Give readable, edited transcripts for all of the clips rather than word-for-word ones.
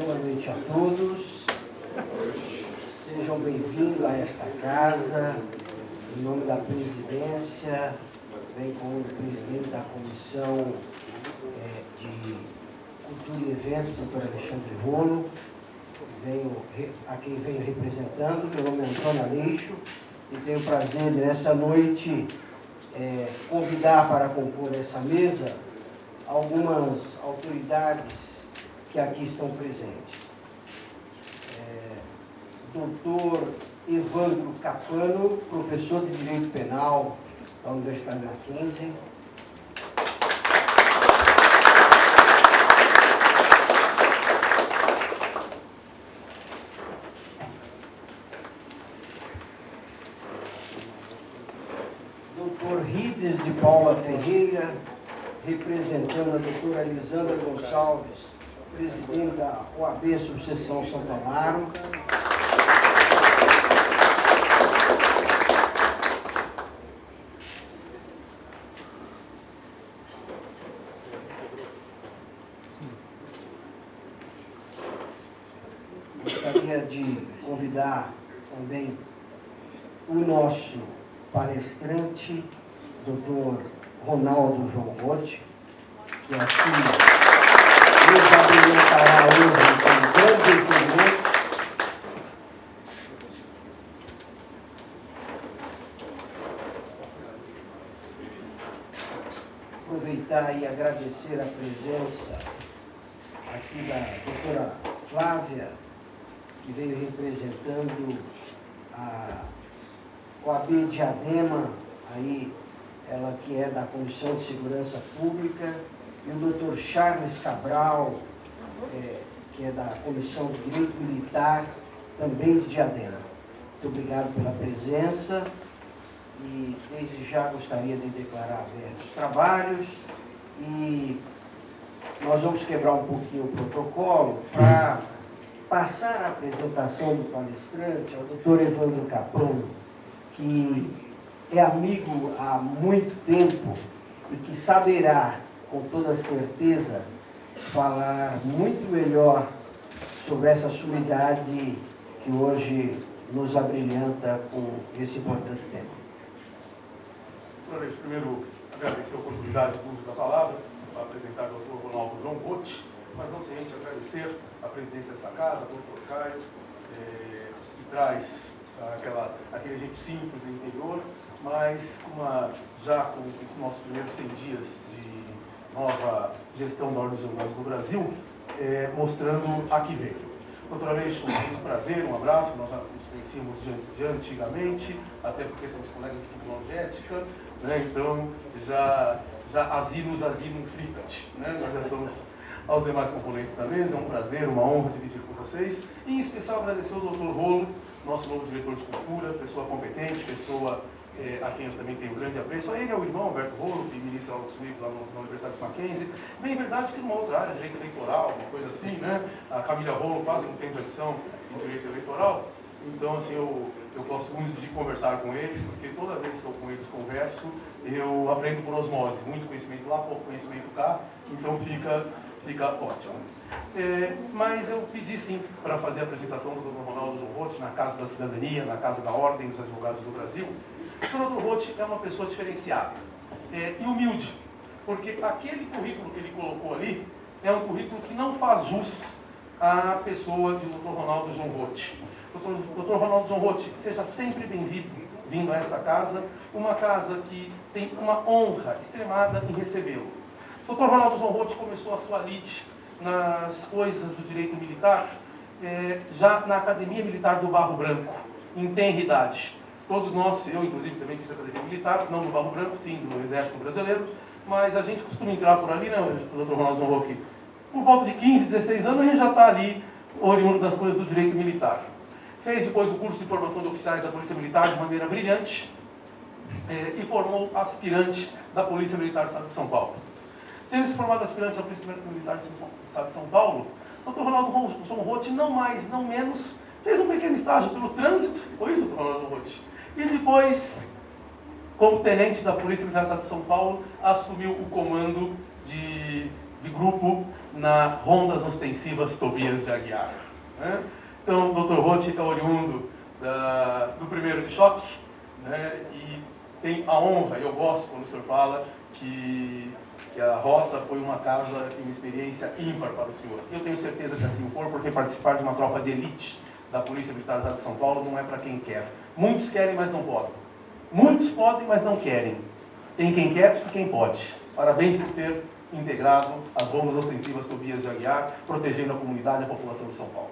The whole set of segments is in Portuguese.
Boa noite a todos. Sejam bem-vindos a esta casa. Em nome da presidência, vem como presidente da Comissão de Cultura e Eventos, doutor Alexandre Rolo, a quem venho representando. Meu nome é Antônio Aleixo e tenho o prazer, nessa noite, convidar para compor essa mesa algumas autoridades que aqui estão presentes. Doutor Evandro Capano, professor de Direito Penal da Universidade Mackenzie. Doutor Rides de Paula Ferreira, representando a doutora Elisandra Gonçalves, presidente da OAB Subseção Santo Amaro. Gostaria de convidar também o nosso palestrante, doutor Ronaldo João Rotti, que aqui nos abrilhantará hoje com grandes ensinamentos. Aproveitar e agradecer a presença aqui da doutora Flávia, que veio representando a OAB Diadema, aí ela que é da Comissão de Segurança Pública, e o doutor Charles Cabral, que é da Comissão de Direito Militar, também de Diadema. Muito obrigado pela presença e desde já gostaria de declarar abertos os trabalhos e nós vamos quebrar um pouquinho o protocolo para passar a apresentação do palestrante ao doutor Evandro Capano, que é amigo há muito tempo e que saberá, com toda certeza, falar muito melhor sobre essa sumidade que hoje nos abrilhanta com esse importante tema. Primeiro, agradecer a oportunidade do uso da palavra para apresentar o doutor Ronaldo João Rotti, mas não somente agradecer a presidência dessa casa, o doutor Caio, que traz aquele jeito simples do interior, mas já com os nossos primeiros 100 dias de nova gestão da Ordem dos Advogados do Brasil, mostrando a que veio. Doutor Aleixo, um prazer, um abraço, nós já nos conhecíamos de antigamente, até porque somos colegas de Tribunal de Ética, né? Então já asinus fricat, né? Nós já somos aos demais componentes da mesa, é um prazer, uma honra dividir com vocês, e em especial agradecer ao doutor Rolo, nosso novo diretor de cultura, pessoa competente, pessoa a quem eu também tenho grande apreço. Ele é o irmão Alberto Rolo, que ministra aula lá na Universidade de Mackenzie. Bem, verdade que numa outra área, direito eleitoral, uma coisa assim, né? A Camila Rolo quase não tem tradição em direito eleitoral. Então, assim, eu gosto muito de conversar com eles, porque toda vez que eu com eles converso, eu aprendo por osmose. Muito conhecimento lá, pouco conhecimento cá, então fica ótimo. Mas eu pedi sim para fazer a apresentação do Dr. Ronaldo João Rotti na Casa da Cidadania, na Casa da Ordem dos Advogados do Brasil. O Dr. Rotti é uma pessoa diferenciada e humilde, porque aquele currículo que ele colocou ali é um currículo que não faz jus à pessoa de Dr. Ronaldo João Rotti. Dr. Ronaldo João Rotti, seja sempre bem-vindo a esta casa, uma casa que tem uma honra extremada em recebê-lo. Dr. Ronaldo João Rotti começou a sua lide nas coisas do direito militar já na Academia Militar do Barro Branco, em tenra idade. Todos nós, eu inclusive também fiz Academia Militar, não do Barro Branco, sim do Exército Brasileiro, mas a gente costuma entrar por ali, né, Dr. Ronaldo João Rotti? Por volta de 15, 16 anos, a gente já está ali oriundo das coisas do direito militar. Fez depois o curso de formação de oficiais da Polícia Militar de maneira brilhante e formou aspirante da Polícia Militar do Estado de São Paulo. Tendo se formado aspirante da Polícia Militar do Estado de São Paulo, Dr. Ronaldo João Rotti, não mais, não menos, fez um pequeno estágio pelo trânsito, foi isso, Dr. Ronaldo João Rotti? E depois, como tenente da Polícia Militar do Estado de São Paulo, assumiu o comando de grupo na Rondas Ostensivas Tobias de Aguiar. Né? Então, o Dr. Roth é oriundo do 1º de choque, né? E tem a honra, e eu gosto quando o senhor fala que a rota foi uma casa e uma experiência ímpar para o senhor. Eu tenho certeza que assim for, porque participar de uma tropa de elite da Polícia Militar do Estado de São Paulo não é para quem quer. Muitos querem, mas não podem. Muitos podem, mas não querem. Tem quem quer e quem pode. Parabéns por ter integrado as Rondas Ostensivas Tobias de Aguiar, protegendo a comunidade e a população de São Paulo.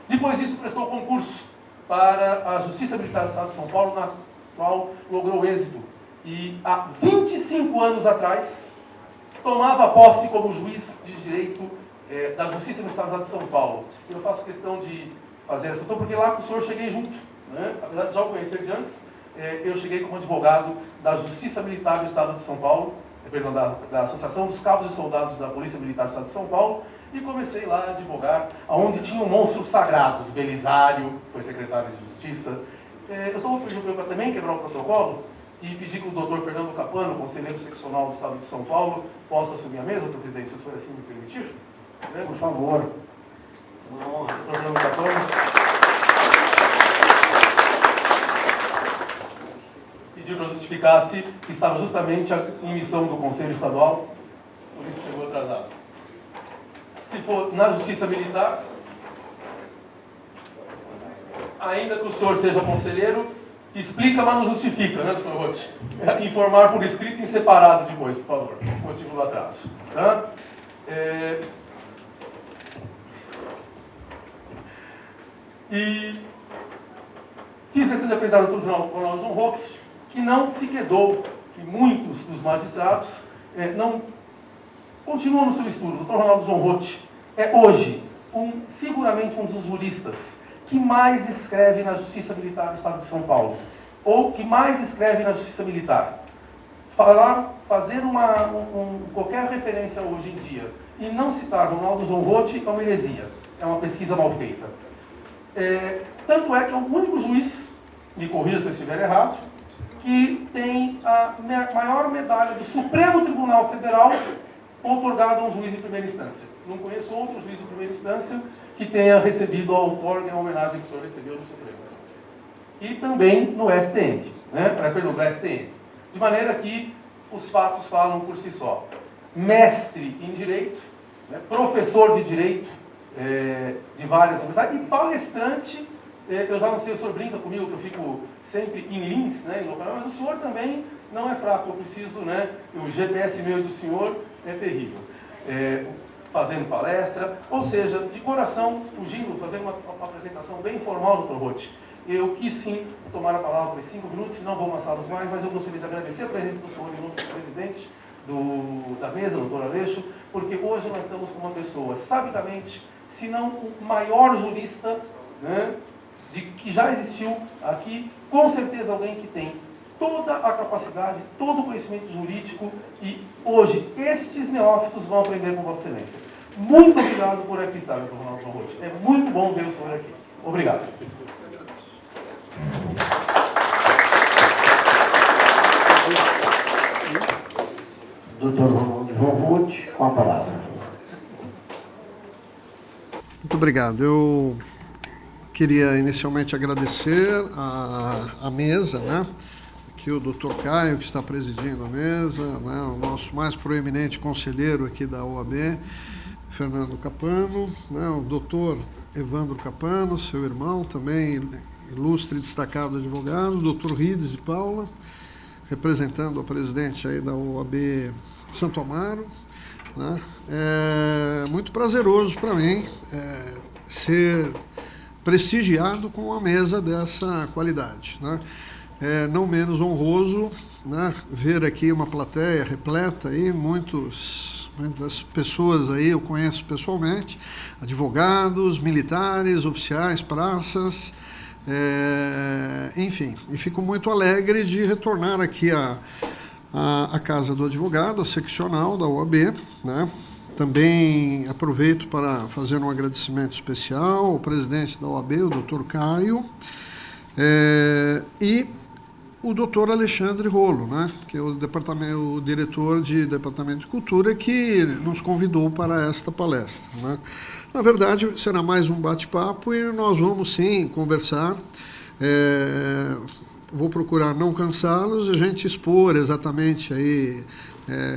Depois disso, prestou concurso para a Justiça Militar do Estado de São Paulo, na qual logrou êxito. E há 25 anos atrás, tomava posse como juiz de direito da Justiça Militar do Estado de São Paulo. Eu faço questão de fazer essa questão, porque lá com o senhor cheguei junto. Né? Apesar de já o conhecer de antes, eu cheguei como advogado da Justiça Militar do Estado de São Paulo, perdão, da Associação dos Cabos e Soldados da Polícia Militar do Estado de São Paulo, e comecei lá a advogar, onde tinham monstros sagrados. Belisário foi secretário de Justiça. Eu só vou pedir para também quebrar o protocolo e pedir que o doutor Fernando Capano, conselheiro seccional do Estado de São Paulo, possa assumir a mesa, presidente, se o senhor assim me permitir. Por favor. Uma honra, doutor Fernando Capano. Pediu para justificasse que estava justamente em missão do Conselho Estadual, por isso chegou atrasado. Se for na Justiça Militar, ainda que o senhor seja conselheiro, explica, mas não justifica, né, doutor Roth? Informar por escrito em separado depois, por favor, motivo do atraso. Tá? E fiz questão de apresentar ao doutor Coronel João Roque, que não se quedou, que muitos dos magistrados não continuam no seu estudo. O doutor Ronaldo João Roth é hoje seguramente um dos juristas que mais escreve na Justiça Militar do Estado de São Paulo, ou que mais escreve na Justiça Militar. Fazer qualquer referência hoje em dia e não citar Ronaldo João Roth é uma heresia, é uma pesquisa mal feita. Tanto é que é o único juiz, me corrija se eu estiver errado, que tem a maior medalha do Supremo Tribunal Federal outorgada a um juiz de primeira instância. Não conheço outro juiz de primeira instância que tenha recebido a outorga a homenagem que o senhor recebeu do Supremo. E também no STM, perdão, do STM. De maneira que os fatos falam por si só. Mestre em Direito, professor de Direito de várias universidades e palestrante, eu já não sei, o senhor brinca comigo que eu fico sempre em links, em local, mas o senhor também não é fraco, eu preciso, o GPS meio do senhor é terrível. Fazendo palestra, ou seja, de coração, fugindo, fazendo uma apresentação bem informal, doutor Roth. Eu quis sim tomar a palavra por 5 minutos, não vou amassá-los mais, mas eu gostaria de agradecer a presença do senhor em nome do presidente da mesa, doutor Aleixo, porque hoje nós estamos com uma pessoa, sabidamente, se não o maior jurista que já existiu aqui, com certeza alguém que tem toda a capacidade, todo o conhecimento jurídico e hoje estes neófitos vão aprender com Vossa Excelência. Muito obrigado por aqui estar, doutor Ronaldo João Roth. É muito bom ver o senhor aqui. Obrigado. Doutor João Roth, com a palavra. Muito obrigado. Eu queria inicialmente agradecer a mesa, aqui o doutor Caio, que está presidindo a mesa, o nosso mais proeminente conselheiro aqui da OAB, Fernando Capano, o doutor Evandro Capano, seu irmão, também ilustre e destacado advogado, o doutor Rides de Paula, representando a presidente aí da OAB Santo Amaro. É muito prazeroso para mim ser prestigiado com uma mesa dessa qualidade. Não menos honroso ver aqui uma plateia repleta, aí, muitas pessoas aí eu conheço pessoalmente, advogados, militares, oficiais, praças, enfim, e fico muito alegre de retornar aqui à Casa do Advogado, a seccional da OAB, Também aproveito para fazer um agradecimento especial ao presidente da OAB, o doutor Caio, e o doutor Alexandre Rolo, né, que é o diretor de Departamento de Cultura, que nos convidou para esta palestra, né. Na verdade, será mais um bate-papo e nós vamos, sim, conversar. Vou procurar não cansá-los, a gente expor exatamente aí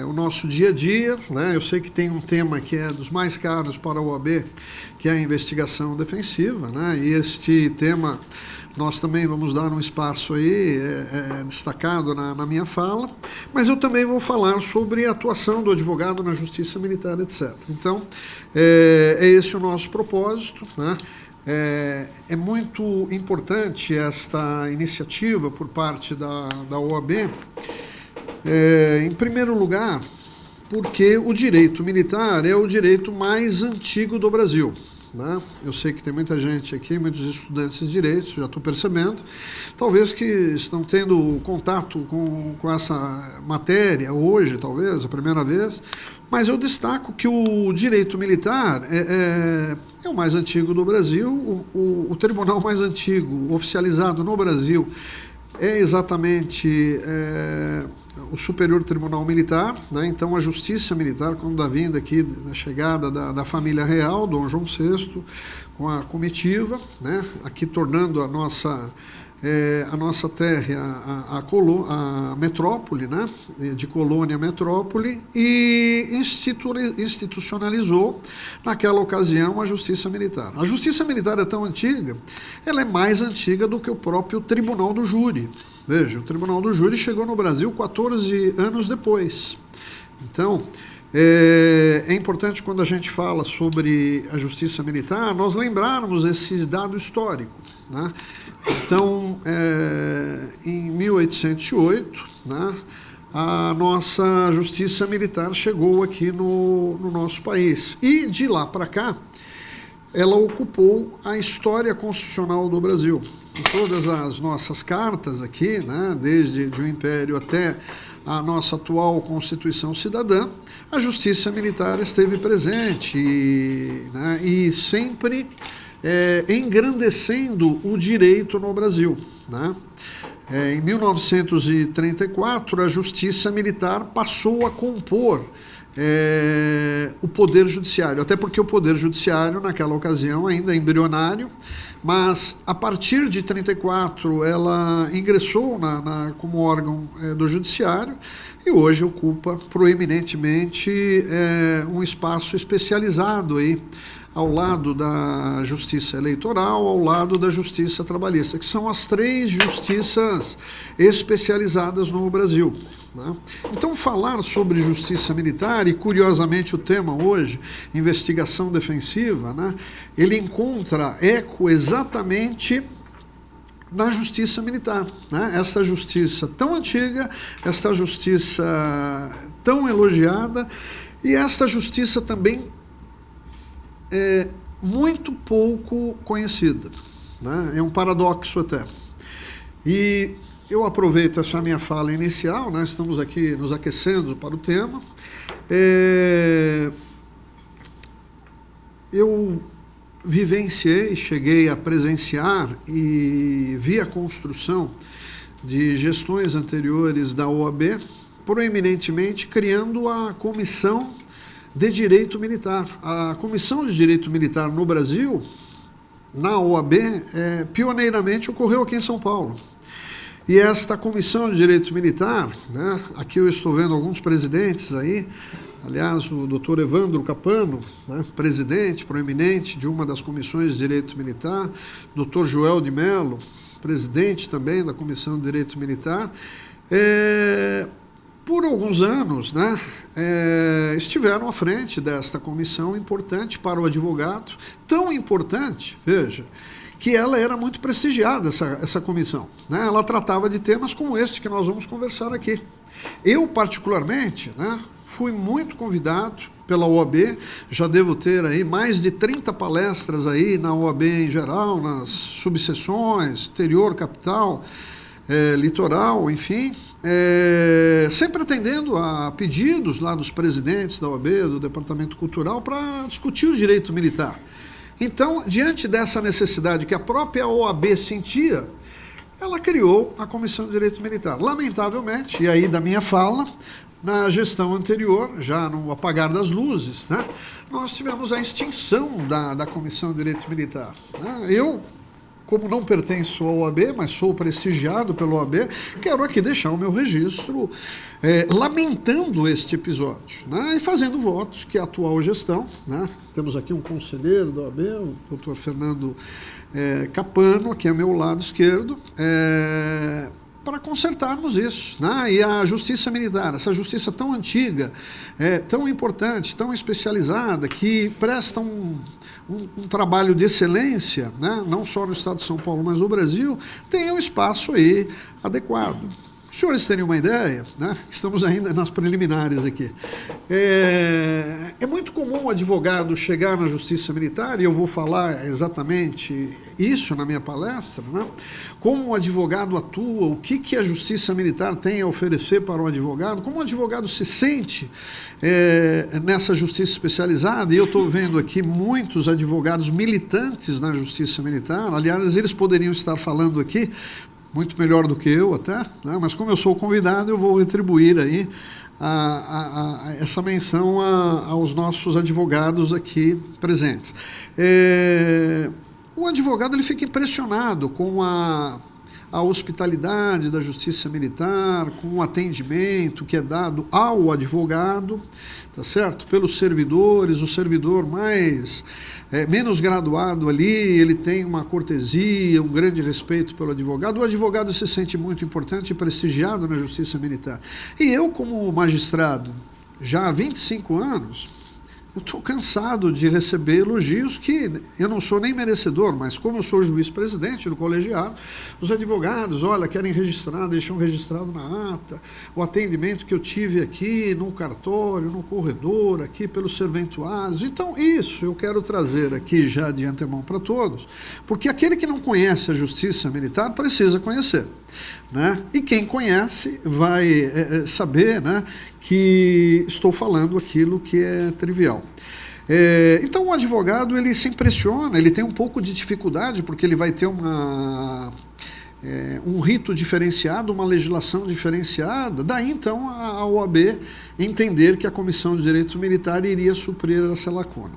o nosso dia a dia, né? Eu sei que tem um tema que é dos mais caros para a OAB, que é a investigação defensiva, né? E este tema nós também vamos dar um espaço aí destacado na minha fala, mas eu também vou falar sobre a atuação do advogado na Justiça Militar, etc. Então, é esse o nosso propósito, né? É muito importante esta iniciativa por parte da OAB, em primeiro lugar, porque o direito militar é o direito mais antigo do Brasil, né? Eu sei que tem muita gente aqui, muitos estudantes de direito, já estou percebendo, talvez que estão tendo contato com essa matéria hoje, talvez, a primeira vez, mas eu destaco que o direito militar é o mais antigo do Brasil, o tribunal mais antigo oficializado no Brasil é exatamente o Superior Tribunal Militar, né? Então a Justiça Militar, quando da vinda aqui, da chegada da família real, Dom João VI, com a comitiva, né? Aqui tornando a nossa terra a metrópole, né? De colônia a metrópole, e institucionalizou naquela ocasião a Justiça Militar. A Justiça Militar é tão antiga, ela é mais antiga do que o próprio Tribunal do Júri. Veja, o Tribunal do Júri chegou no Brasil 14 anos depois. Então, é importante, quando a gente fala sobre a Justiça Militar, nós lembrarmos esse dado histórico, né? Então, em 1808, né, a nossa Justiça Militar chegou aqui no nosso país. E, de lá para cá, ela ocupou a história constitucional do Brasil. Em todas as nossas cartas aqui, né, desde o Império até a nossa atual Constituição Cidadã, a Justiça Militar esteve presente né, e sempre engrandecendo o direito no Brasil, né? Em 1934, a Justiça Militar passou a compor o Poder Judiciário, até porque o Poder Judiciário, naquela ocasião, ainda é embrionário, mas a partir de 1934 ela ingressou como órgão do Judiciário e hoje ocupa proeminentemente um espaço especializado aí, ao lado da Justiça Eleitoral, ao lado da Justiça Trabalhista, que são as três justiças especializadas no Brasil, né? Então, falar sobre Justiça Militar, e curiosamente o tema hoje, investigação defensiva, né, ele encontra eco exatamente na Justiça Militar, né? Essa justiça tão antiga, essa justiça tão elogiada, e essa justiça também muito pouco conhecida, né? É um paradoxo até. E eu aproveito essa minha fala inicial, né? Estamos aqui nos aquecendo para o tema. Eu vivenciei, cheguei a presenciar e vi a construção de gestões anteriores da OAB, proeminentemente criando a Comissão de Direito Militar. A Comissão de Direito Militar no Brasil, na OAB, pioneiramente ocorreu aqui em São Paulo. E esta Comissão de Direito Militar, né, aqui eu estou vendo alguns presidentes aí, aliás, o doutor Evandro Capano, né, presidente proeminente de uma das comissões de Direito Militar, doutor Joel de Mello, presidente também da Comissão de Direito Militar, por alguns anos, né, estiveram à frente desta comissão importante para o advogado, tão importante, veja, que ela era muito prestigiada, essa comissão, né? Ela tratava de temas como este que nós vamos conversar aqui. Eu, particularmente, né, fui muito convidado pela OAB, já devo ter aí mais de 30 palestras aí na OAB em geral, nas subseções, interior, capital, litoral, enfim, sempre atendendo a pedidos lá dos presidentes da OAB, do Departamento Cultural, para discutir o direito militar. Então, diante dessa necessidade que a própria OAB sentia, ela criou a Comissão de Direito Militar. Lamentavelmente, e aí da minha fala, na gestão anterior, já no apagar das luzes, né, nós tivemos a extinção da Comissão de Direito Militar. Né? Eu, como não pertenço ao OAB, mas sou prestigiado pelo OAB, quero aqui deixar o meu registro lamentando este episódio, né, e fazendo votos que a atual gestão, né, temos aqui um conselheiro do OAB, o doutor Fernando Capano, aqui ao meu lado esquerdo, para consertarmos isso, né? E a justiça militar, essa justiça tão antiga, tão importante, tão especializada, que presta um trabalho de excelência, né? Não só no estado de São Paulo, mas no Brasil, tem um espaço aí adequado. Os senhores terem uma ideia, né? Estamos ainda nas preliminares aqui. É muito comum o advogado chegar na Justiça Militar, e eu vou falar exatamente isso na minha palestra, né? Como o advogado atua, o que a Justiça Militar tem a oferecer para o advogado, como o advogado se sente nessa justiça especializada, e eu estou vendo aqui muitos advogados militantes na Justiça Militar, aliás, eles poderiam estar falando aqui, muito melhor do que eu até, né? Mas como eu sou convidado, eu vou retribuir aí essa menção aos nossos advogados aqui presentes. O advogado ele fica impressionado com a hospitalidade da Justiça Militar, com o atendimento que é dado ao advogado, tá certo? Pelos servidores, o servidor menos graduado ali, ele tem uma cortesia, um grande respeito pelo advogado. O advogado se sente muito importante e prestigiado na Justiça Militar. E eu, como magistrado, já há 25 anos, eu estou cansado de receber elogios que eu não sou nem merecedor, mas como eu sou juiz-presidente do colegiado, os advogados, olha, querem registrar, deixam registrado na ata, o atendimento que eu tive aqui no cartório, no corredor, aqui pelos serventuários. Então, isso eu quero trazer aqui já de antemão para todos, porque aquele que não conhece a Justiça Militar precisa conhecer, né? E quem conhece vai saber, né, que estou falando aquilo que é trivial. Então o advogado ele se impressiona, ele tem um pouco de dificuldade, porque ele vai ter um rito diferenciado, uma legislação diferenciada, daí então a OAB entender que a Comissão de Direito Militar iria suprir essa lacuna.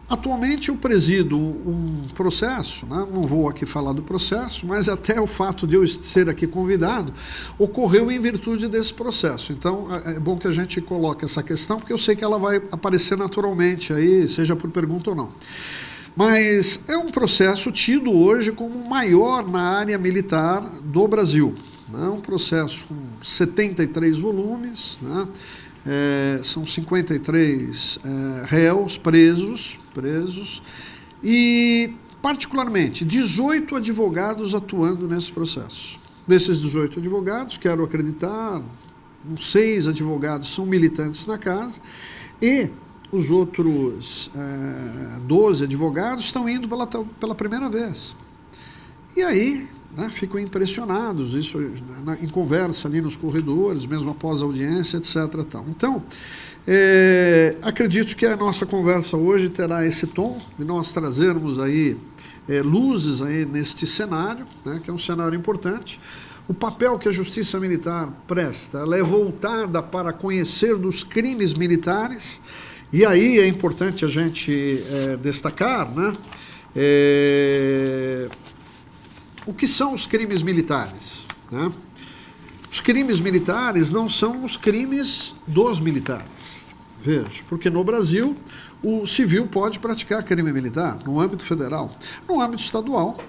Atualmente eu presido um processo, né? Não vou aqui falar do processo, mas até o fato de eu ser aqui convidado ocorreu em virtude desse processo. Então é bom que a gente coloque essa questão, porque eu sei que ela vai aparecer naturalmente aí, seja por pergunta ou não. Mas é um processo tido hoje como o maior na área militar do Brasil, né? Um processo com 73 volumes, né? São 53 réus presos e, particularmente, 18 advogados atuando nesse processo. Desses 18 advogados, quero acreditar, 6 advogados são militantes na casa e os outros 12 advogados estão indo pela primeira vez. E aí, né, ficam impressionados, isso em conversa ali nos corredores, mesmo após a audiência, etc. Então, acredito que a nossa conversa hoje terá esse tom, de nós trazermos aí luzes aí neste cenário, né, que é um cenário importante. O papel que a Justiça Militar presta, ela é voltada para conhecer dos crimes militares, e aí é importante a gente destacar, né, o que são os crimes militares, né? Os crimes militares não são os crimes dos militares. Veja, porque no Brasil o civil pode praticar crime militar no âmbito federal. No âmbito estadual,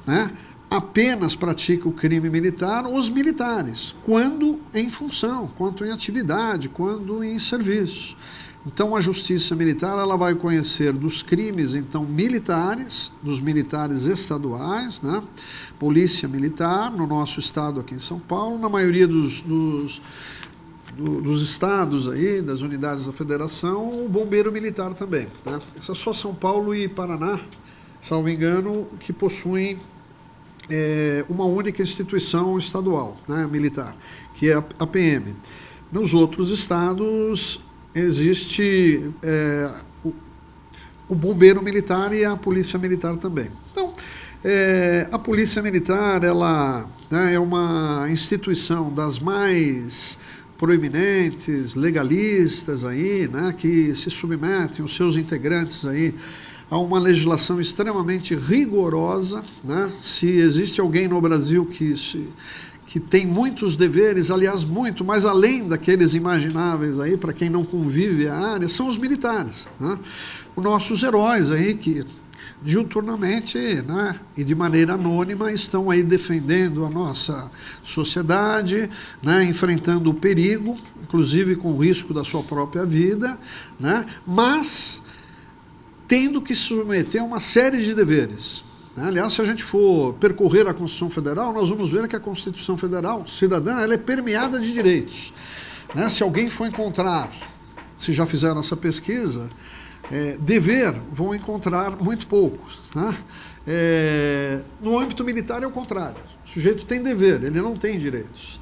né, apenas pratica o crime militar os militares, quando em função, quando em atividade, quando em serviço. Então, a Justiça Militar ela vai conhecer dos crimes então militares, dos militares estaduais, né? Polícia Militar, no nosso estado aqui em São Paulo, na maioria dos estados aí, das unidades da federação, o Bombeiro Militar também, né? Essa é só São Paulo e Paraná, salvo engano, que possuem uma única instituição estadual, né, militar, que é a PM. Nos outros estados existe o Bombeiro Militar e a Polícia Militar também. Então, A Polícia Militar, ela, né, é uma instituição das mais proeminentes, legalistas aí, né, que se submetem os seus integrantes aí a uma legislação extremamente rigorosa, né? Se existe alguém no Brasil que tem muitos deveres, aliás, muito, mas além daqueles imagináveis aí, para quem não convive a área, são os militares, né? Os nossos heróis aí que diuturnamente, né, e de maneira anônima estão aí defendendo a nossa sociedade, né, enfrentando o perigo, inclusive com o risco da sua própria vida, né, mas tendo que se submeter a uma série de deveres. Aliás, se a gente for percorrer a Constituição Federal, nós vamos ver que a Constituição Federal cidadã, ela é permeada de direitos. Se alguém for encontrar, se já fizeram essa pesquisa, dever, vão encontrar muito poucos. No âmbito militar é o contrário. O sujeito tem dever, ele não tem direitos.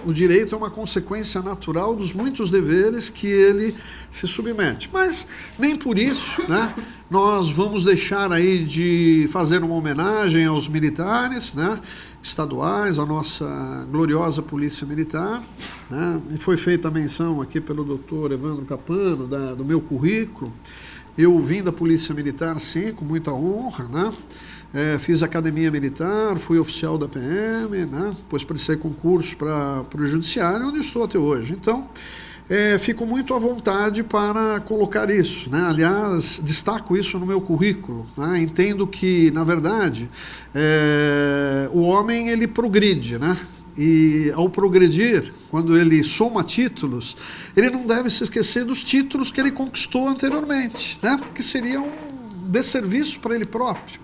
O direito é uma consequência natural dos muitos deveres que ele se submete. Mas nem por isso, né, nós vamos deixar aí de fazer uma homenagem aos militares, né, estaduais, a nossa gloriosa Polícia Militar, né, e foi feita a menção aqui pelo doutor Evandro Capano, do meu currículo. Eu vim da Polícia Militar, sim, com muita honra, né? Fiz academia militar, fui oficial da PM, né? Depois prestei concurso para o Judiciário, onde estou até hoje. Então, fico muito à vontade para colocar isso, né? Aliás, destaco isso no meu currículo, né? Entendo que, na verdade, o homem, ele progride, né? E ao progredir, quando ele soma títulos, ele não deve se esquecer dos títulos que ele conquistou anteriormente, né? Porque seria um desserviço para ele próprio,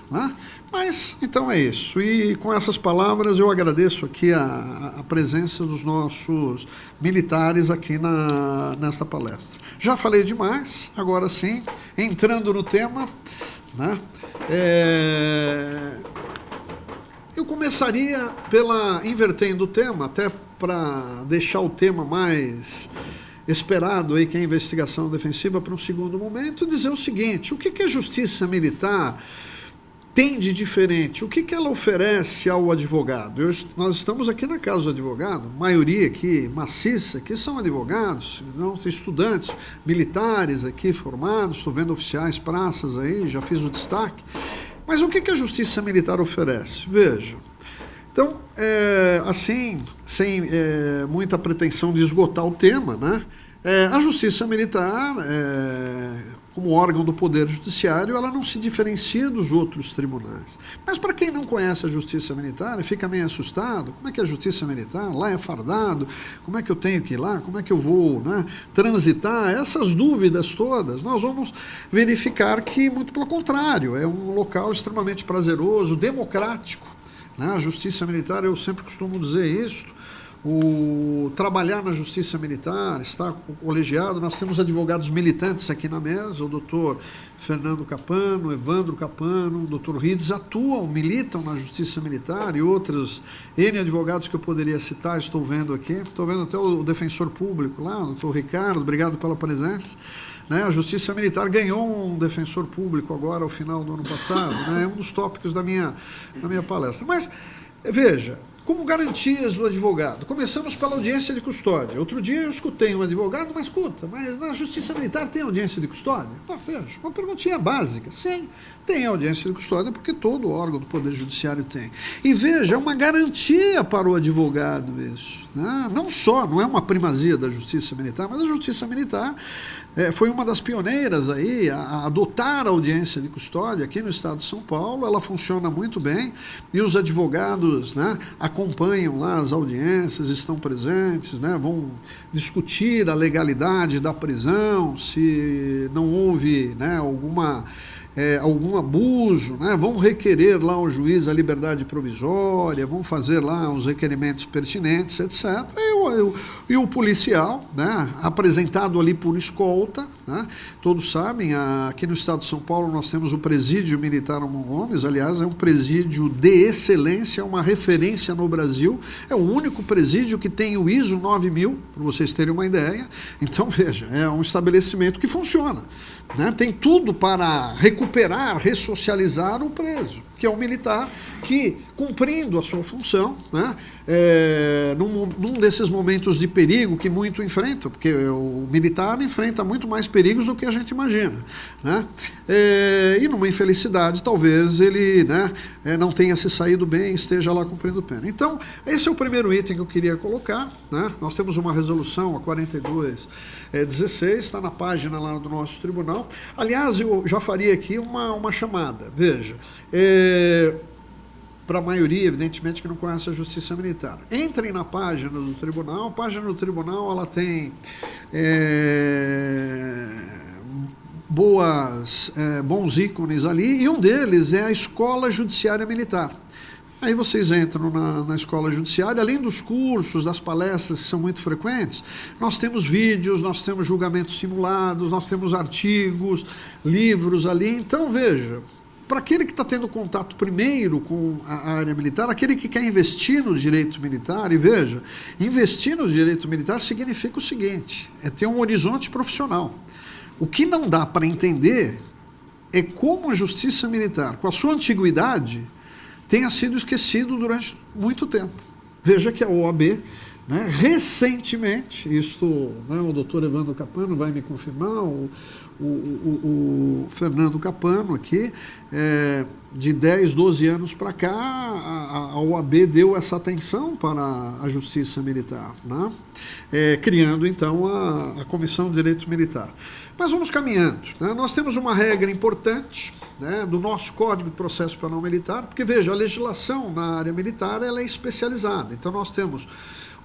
né? Mas, então é isso. E com essas palavras eu agradeço aqui a presença dos nossos militares aqui nesta palestra. Já falei demais, agora sim, entrando no tema, né? Eu começaria invertendo o tema, até para deixar o tema mais esperado aí, que é a investigação defensiva, para um segundo momento, dizer o seguinte: o que a justiça militar tem de diferente? O que ela oferece ao advogado? Nós estamos aqui na casa do advogado, maioria aqui maciça, que são advogados, não, estudantes militares aqui formados, estou vendo oficiais, praças aí, já fiz o destaque. Mas o que a justiça militar oferece? Veja, então, assim, sem muita pretensão de esgotar o tema, né? A justiça militar, como órgão do Poder Judiciário, ela não se diferencia dos outros tribunais. Mas para quem não conhece a justiça militar, fica meio assustado: como é que é a justiça militar? Lá é fardado? Como é que eu tenho que ir lá? Como é que eu vou, né, transitar? Essas dúvidas todas, nós vamos verificar que, muito pelo contrário, é um local extremamente prazeroso, democrático, né? A justiça militar, eu sempre costumo dizer isso, trabalhar na justiça militar, estar colegiado. Nós temos advogados militantes aqui na mesa, o doutor Fernando Capano, Evandro Capano, o doutor Rides, militam na justiça militar, e outros N advogados que eu poderia citar, estou vendo aqui, estou vendo até o defensor público lá, o doutor Ricardo, obrigado pela presença. Né, a Justiça Militar ganhou um defensor público agora, ao final do ano passado, né, é um dos tópicos da minha palestra. Mas, veja, como garantias do advogado, começamos pela audiência de custódia. Outro dia eu escutei um advogado, mas na Justiça Militar tem audiência de custódia? Veja, uma perguntinha básica. Sim, tem audiência de custódia, porque todo órgão do Poder Judiciário tem. E veja, é uma garantia para o advogado isso, né? Não é uma primazia da Justiça Militar, mas a Justiça Militar foi uma das pioneiras aí a adotar a audiência de custódia aqui no estado de São Paulo. Ela funciona muito bem e os advogados, né, acompanham lá as audiências, estão presentes, né, vão discutir a legalidade da prisão, se não houve, né, algum abuso, né? Vão requerer lá ao juiz a liberdade provisória, vão fazer lá os requerimentos pertinentes, etc. E o policial, né, apresentado ali por escolta, né? Todos sabem, aqui no estado de São Paulo nós temos o Presídio Militar Amon Gomes, aliás, é um presídio de excelência, uma referência no Brasil, é o único presídio que tem o ISO 9000, para vocês terem uma ideia. Então, veja, é um estabelecimento que funciona, né? Tem tudo para recuperar recuperar, ressocializar o preso, que é o militar que, cumprindo a sua função, né, num desses momentos de perigo que muito enfrenta, porque o militar enfrenta muito mais perigos do que a gente imagina, né, e numa infelicidade talvez ele, né, não tenha se saído bem, esteja lá cumprindo pena. Então, esse é o primeiro item que eu queria colocar, né? Nós temos uma resolução, a 4216, está na página lá do nosso tribunal. Aliás, eu já faria aqui uma chamada, veja, para a maioria, evidentemente, que não conhece a Justiça Militar. Entrem na página do tribunal. A página do tribunal ela tem bons ícones ali, e um deles é a Escola Judiciária Militar. Aí vocês entram na Escola Judiciária, além dos cursos, das palestras que são muito frequentes, nós temos vídeos, nós temos julgamentos simulados, nós temos artigos, livros ali. Então, veja, para aquele que está tendo contato primeiro com a área militar, aquele que quer investir no direito militar, e veja, investir no direito militar significa o seguinte, é ter um horizonte profissional. O que não dá para entender é como a Justiça Militar, com a sua antiguidade, tenha sido esquecido durante muito tempo. Veja que a OAB, né, recentemente, né, o doutor Evandro Capano vai me confirmar, o Fernando Capano aqui, de 10, 12 anos para cá, a OAB deu essa atenção para a Justiça Militar, né, criando então a Comissão de Direito Militar. Mas vamos caminhando, né? Nós temos uma regra importante, né, do nosso Código de Processo Penal Militar, porque, veja, a legislação na área militar ela é especializada. Então, nós temos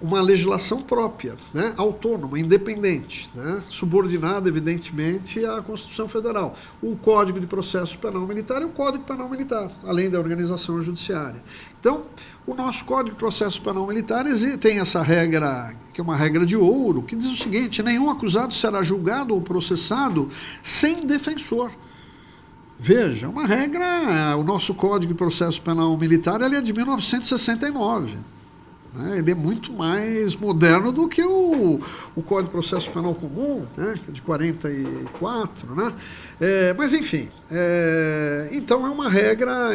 uma legislação própria, né, autônoma, independente, né, subordinada, evidentemente, à Constituição Federal. O Código de Processo Penal Militar é o Código Penal Militar, além da organização judiciária. Então, o nosso Código de Processo Penal Militar tem essa regra, que é uma regra de ouro, que diz o seguinte: nenhum acusado será julgado ou processado sem defensor. Veja, uma regra, o nosso Código de Processo Penal Militar ele é de 1969. Né? Ele é muito mais moderno do que o Código de Processo Penal Comum, né? Que é de 44, né? Mas, enfim, então é uma regra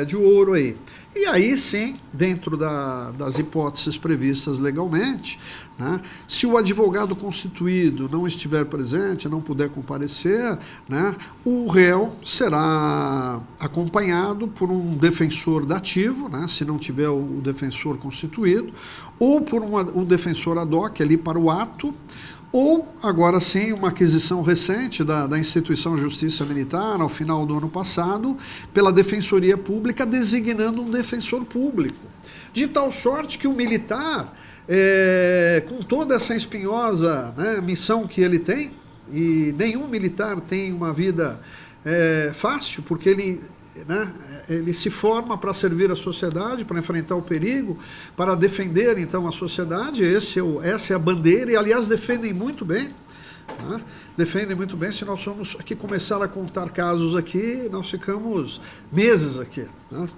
de ouro aí. E aí sim, dentro das hipóteses previstas legalmente, né, se o advogado constituído não estiver presente, não puder comparecer, né, o réu será acompanhado por um defensor dativo, né, se não tiver o defensor constituído, ou por um defensor ad hoc ali para o ato, ou, agora sim, uma aquisição recente da instituição Justiça Militar, ao final do ano passado, pela Defensoria Pública, designando um defensor público. De tal sorte que o militar, com toda essa espinhosa, né, missão que ele tem, e nenhum militar tem uma vida fácil, porque ele se forma para servir a sociedade, para enfrentar o perigo, para defender, então, a sociedade. Essa é a bandeira, e, aliás, defendem muito bem. Né? Defendem muito bem. Se nós formos aqui começar a contar casos aqui, nós ficamos meses aqui. Né?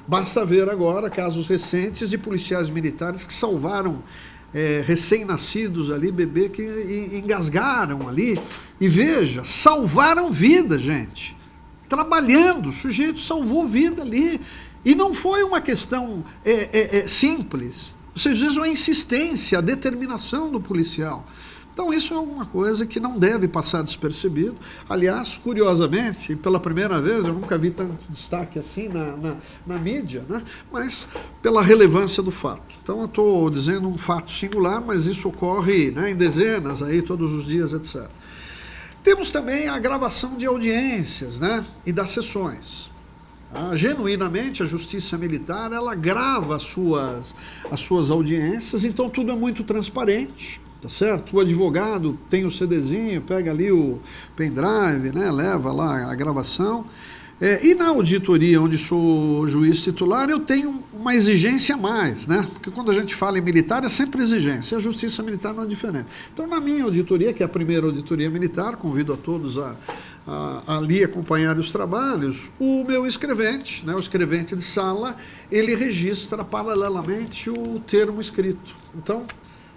Basta ver agora casos recentes de policiais militares que salvaram recém-nascidos ali, bebê que engasgaram ali. E veja, salvaram vida, gente. Trabalhando, o sujeito salvou vida ali. E não foi uma questão simples. Vocês vejam a insistência, a determinação do policial. Então, isso é alguma coisa que não deve passar despercebido. Aliás, curiosamente, pela primeira vez, eu nunca vi tanto destaque assim na mídia, né? Mas pela relevância do fato. Então, eu estou dizendo um fato singular, mas isso ocorre, né, em dezenas, aí, todos os dias, etc. Temos também a gravação de audiências, né, e das sessões. Genuinamente, a Justiça Militar, ela grava as suas audiências, então tudo é muito transparente, tá certo? O advogado tem o CDzinho, pega ali o pendrive, né, leva lá a gravação. E na auditoria, onde sou juiz titular, eu tenho uma exigência a mais, né? Porque quando a gente fala em militar, é sempre exigência. A Justiça Militar não é diferente. Então, na minha auditoria, que é a primeira auditoria militar, convido a todos a ali acompanhar os trabalhos, o meu escrevente, né, o escrevente de sala, ele registra paralelamente o termo escrito. Então,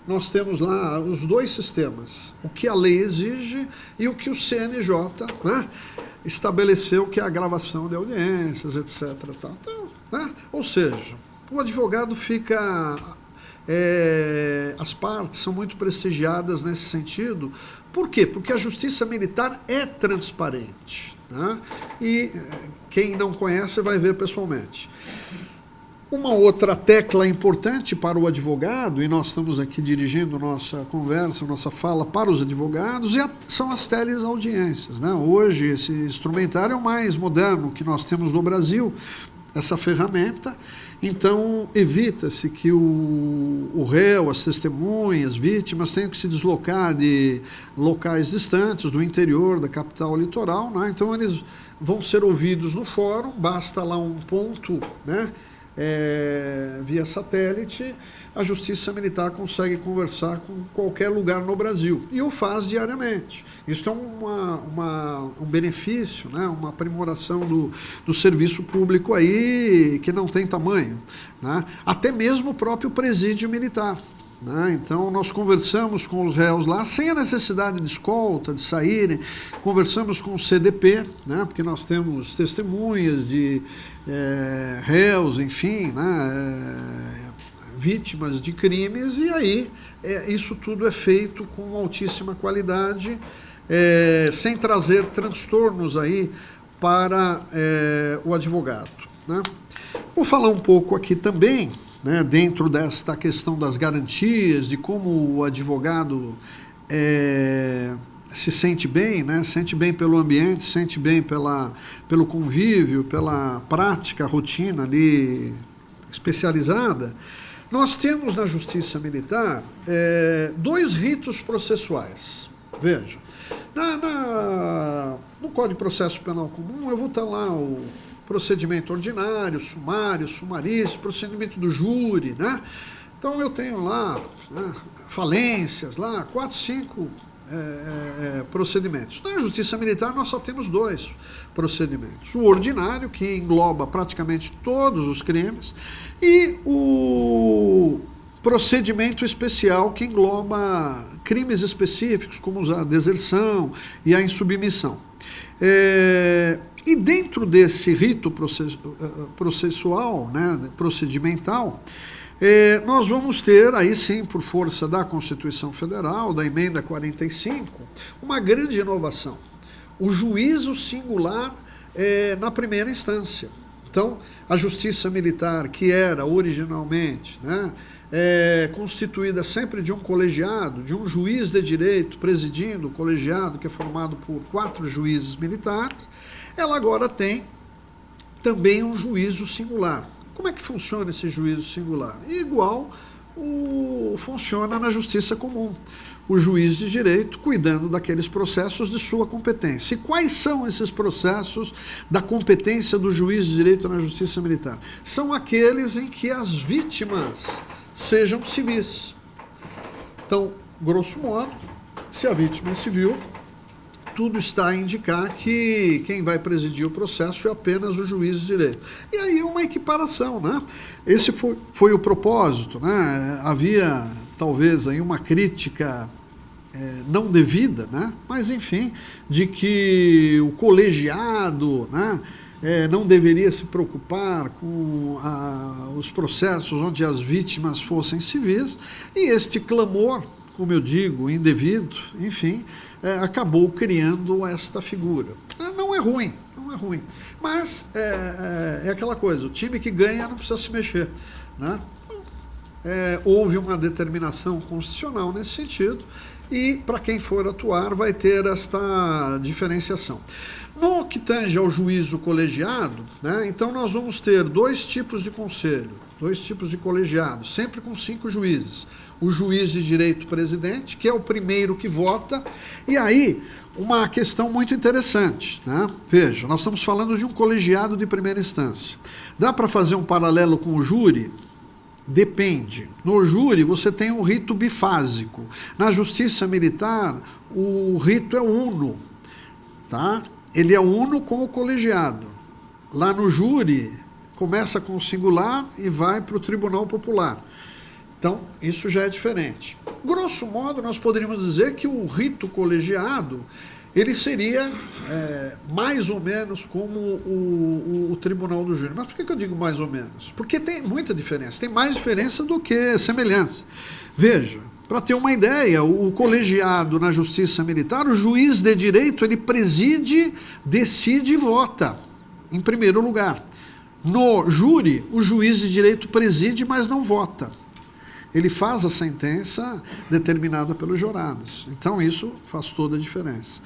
nós temos lá os dois sistemas, o que a lei exige e o que o CNJ, né, estabeleceu, que é a gravação de audiências, etc. Tal. Então, né, ou seja, o advogado fica... as partes são muito prestigiadas nesse sentido. Por quê? Porque a justiça militar é transparente, né? E quem não conhece vai ver pessoalmente. Uma outra tecla importante para o advogado, e nós estamos aqui dirigindo nossa conversa, nossa fala para os advogados, são as teleaudiências, né? Hoje esse instrumentário é o mais moderno que nós temos no Brasil, essa ferramenta. Então, evita-se que o réu, as testemunhas, vítimas, tenham que se deslocar de locais distantes, do interior, da capital litoral, né? Então, eles vão ser ouvidos no fórum, basta lá um ponto, né? Via satélite, a Justiça Militar consegue conversar com qualquer lugar no Brasil, e o faz diariamente. Isso é um benefício, né? Uma aprimoração do serviço público aí que não tem tamanho, né? Até mesmo o próprio presídio militar, né? Então, nós conversamos com os réus lá, sem a necessidade de escolta, de saírem, conversamos com o CDP, né? Porque nós temos testemunhas de réus, enfim, né? Vítimas de crimes, e aí isso tudo é feito com altíssima qualidade, sem trazer transtornos aí para o advogado, né? Vou falar um pouco aqui também, né, dentro desta questão das garantias, de como o advogado se sente bem, né, sente bem pelo ambiente, sente bem pelo convívio, pela prática, rotina ali especializada. Nós temos na Justiça Militar dois ritos processuais. Veja, no Código de Processo Penal Comum, eu vou estar lá o procedimento ordinário, sumário, sumaríssimo, procedimento do júri, né? Então, eu tenho lá, né, falências, lá, 4, 5 procedimentos. Na Justiça Militar, nós só temos 2 procedimentos. O ordinário, que engloba praticamente todos os crimes, e o procedimento especial, que engloba crimes específicos, como a deserção e a insubmissão. E dentro desse rito processual, né, procedimental, nós vamos ter, aí sim, por força da Constituição Federal, da Emenda 45, uma grande inovação: o juízo singular na primeira instância. Então, a Justiça Militar, que era originalmente, né, constituída sempre de um colegiado, de um juiz de direito presidindo o colegiado, que é formado por 4 juízes militares, ela agora tem também um juízo singular. Como é que funciona esse juízo singular? Igual funciona na Justiça Comum. O juiz de direito cuidando daqueles processos de sua competência. E quais são esses processos da competência do juiz de direito na Justiça Militar? São aqueles em que as vítimas sejam civis. Então, grosso modo, se a vítima é civil, tudo está a indicar que quem vai presidir o processo é apenas o juiz de direito. E aí é uma equiparação, né? Esse foi o propósito, né? Havia talvez aí uma crítica não devida, né? Mas enfim, de que o colegiado, né, não deveria se preocupar com os processos onde as vítimas fossem civis, e este clamor, como eu digo, indevido, enfim, acabou criando esta figura. Não é ruim, não é ruim, mas é aquela coisa: o time que ganha não precisa se mexer, né? Houve uma determinação constitucional nesse sentido, e para quem for atuar vai ter esta diferenciação. No que tange ao juízo colegiado, né, então nós vamos ter 2 tipos de conselho, 2 tipos de colegiado, sempre com 5 juízes. O juiz de direito presidente, que é o primeiro que vota, e aí uma questão muito interessante, né? Veja, nós estamos falando de um colegiado de primeira instância. Dá para fazer um paralelo com o júri? Depende. No júri você tem um rito bifásico. Na Justiça Militar, o rito é uno, tá? Ele é uno com o colegiado. Lá no júri, começa com o singular e vai para o Tribunal Popular. Então, isso já é diferente. Grosso modo, nós poderíamos dizer que o rito colegiado, ele seria mais ou menos como o tribunal do júri. Mas por que eu digo mais ou menos? Porque tem muita diferença, tem mais diferença do que semelhança. Veja, para ter uma ideia, o colegiado na justiça militar, o juiz de direito, ele preside, decide e vota, em primeiro lugar. No júri, o juiz de direito preside, mas não vota. Ele faz a sentença determinada pelos jurados. Então, isso faz toda a diferença,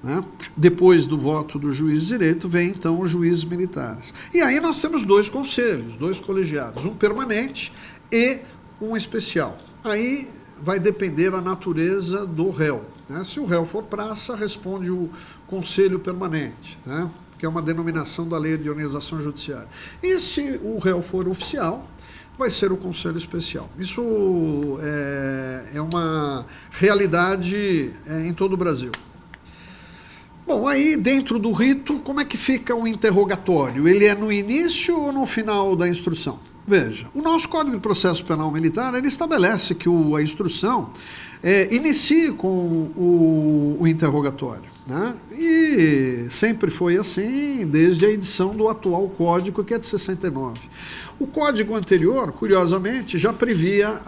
né? Depois do voto do juiz de direito, vem, então, os juízes militares. E aí nós temos 2 conselhos, 2 colegiados, um permanente e um especial. Aí vai depender da natureza do réu, né? Se o réu for praça, responde o conselho permanente, né? Que é uma denominação da lei de organização judiciária. E se o réu for oficial, vai ser o conselho especial. Isso é uma realidade em todo o Brasil. Bom, aí dentro do rito, como é que fica o interrogatório? Ele é no início ou no final da instrução? Veja, o nosso Código de Processo Penal Militar, ele estabelece que a instrução inicie com o interrogatório, né? E sempre foi assim, desde a edição do atual Código, que é de 69. O Código anterior, curiosamente, já previa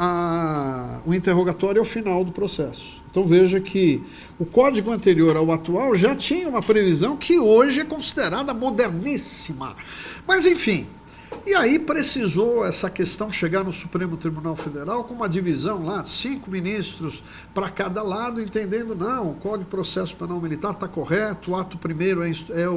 o interrogatório ao final do processo. Então veja que o Código anterior ao atual já tinha uma previsão que hoje é considerada moderníssima. Mas, enfim, e aí precisou essa questão chegar no Supremo Tribunal Federal com uma divisão lá, 5 ministros para cada lado, entendendo, não, o Código de Processo Penal Militar está correto, o ato primeiro é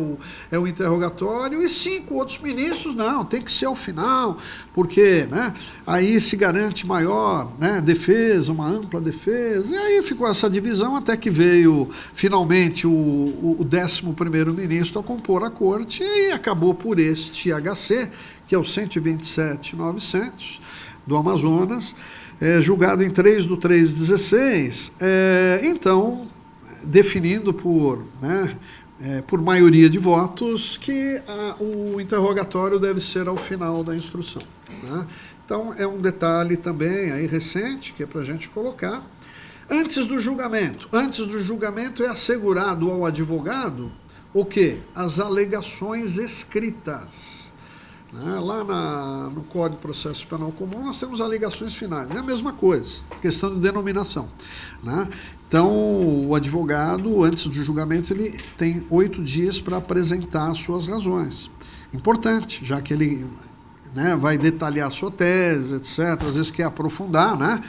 o interrogatório, e 5 outros ministros, não, tem que ser ao final, porque, né, aí se garante maior, né, defesa, uma ampla defesa, e aí ficou essa divisão até que veio finalmente o 11º ministro a compor a corte e acabou por este HC, que é o 127.900 do Amazonas, julgado em 3/3/16, então, definindo por maioria de votos que o interrogatório deve ser ao final da instrução, né? Então, é um detalhe também aí recente, que é para a gente colocar. Antes do julgamento é assegurado ao advogado o quê? As alegações escritas. Lá no Código de Processo Penal Comum nós temos alegações finais, é a mesma coisa, questão de denominação, né? Então o advogado, antes do julgamento, ele tem 8 dias para apresentar as suas razões. Importante, já que ele, né, vai detalhar a sua tese, etc. Às vezes quer aprofundar, né?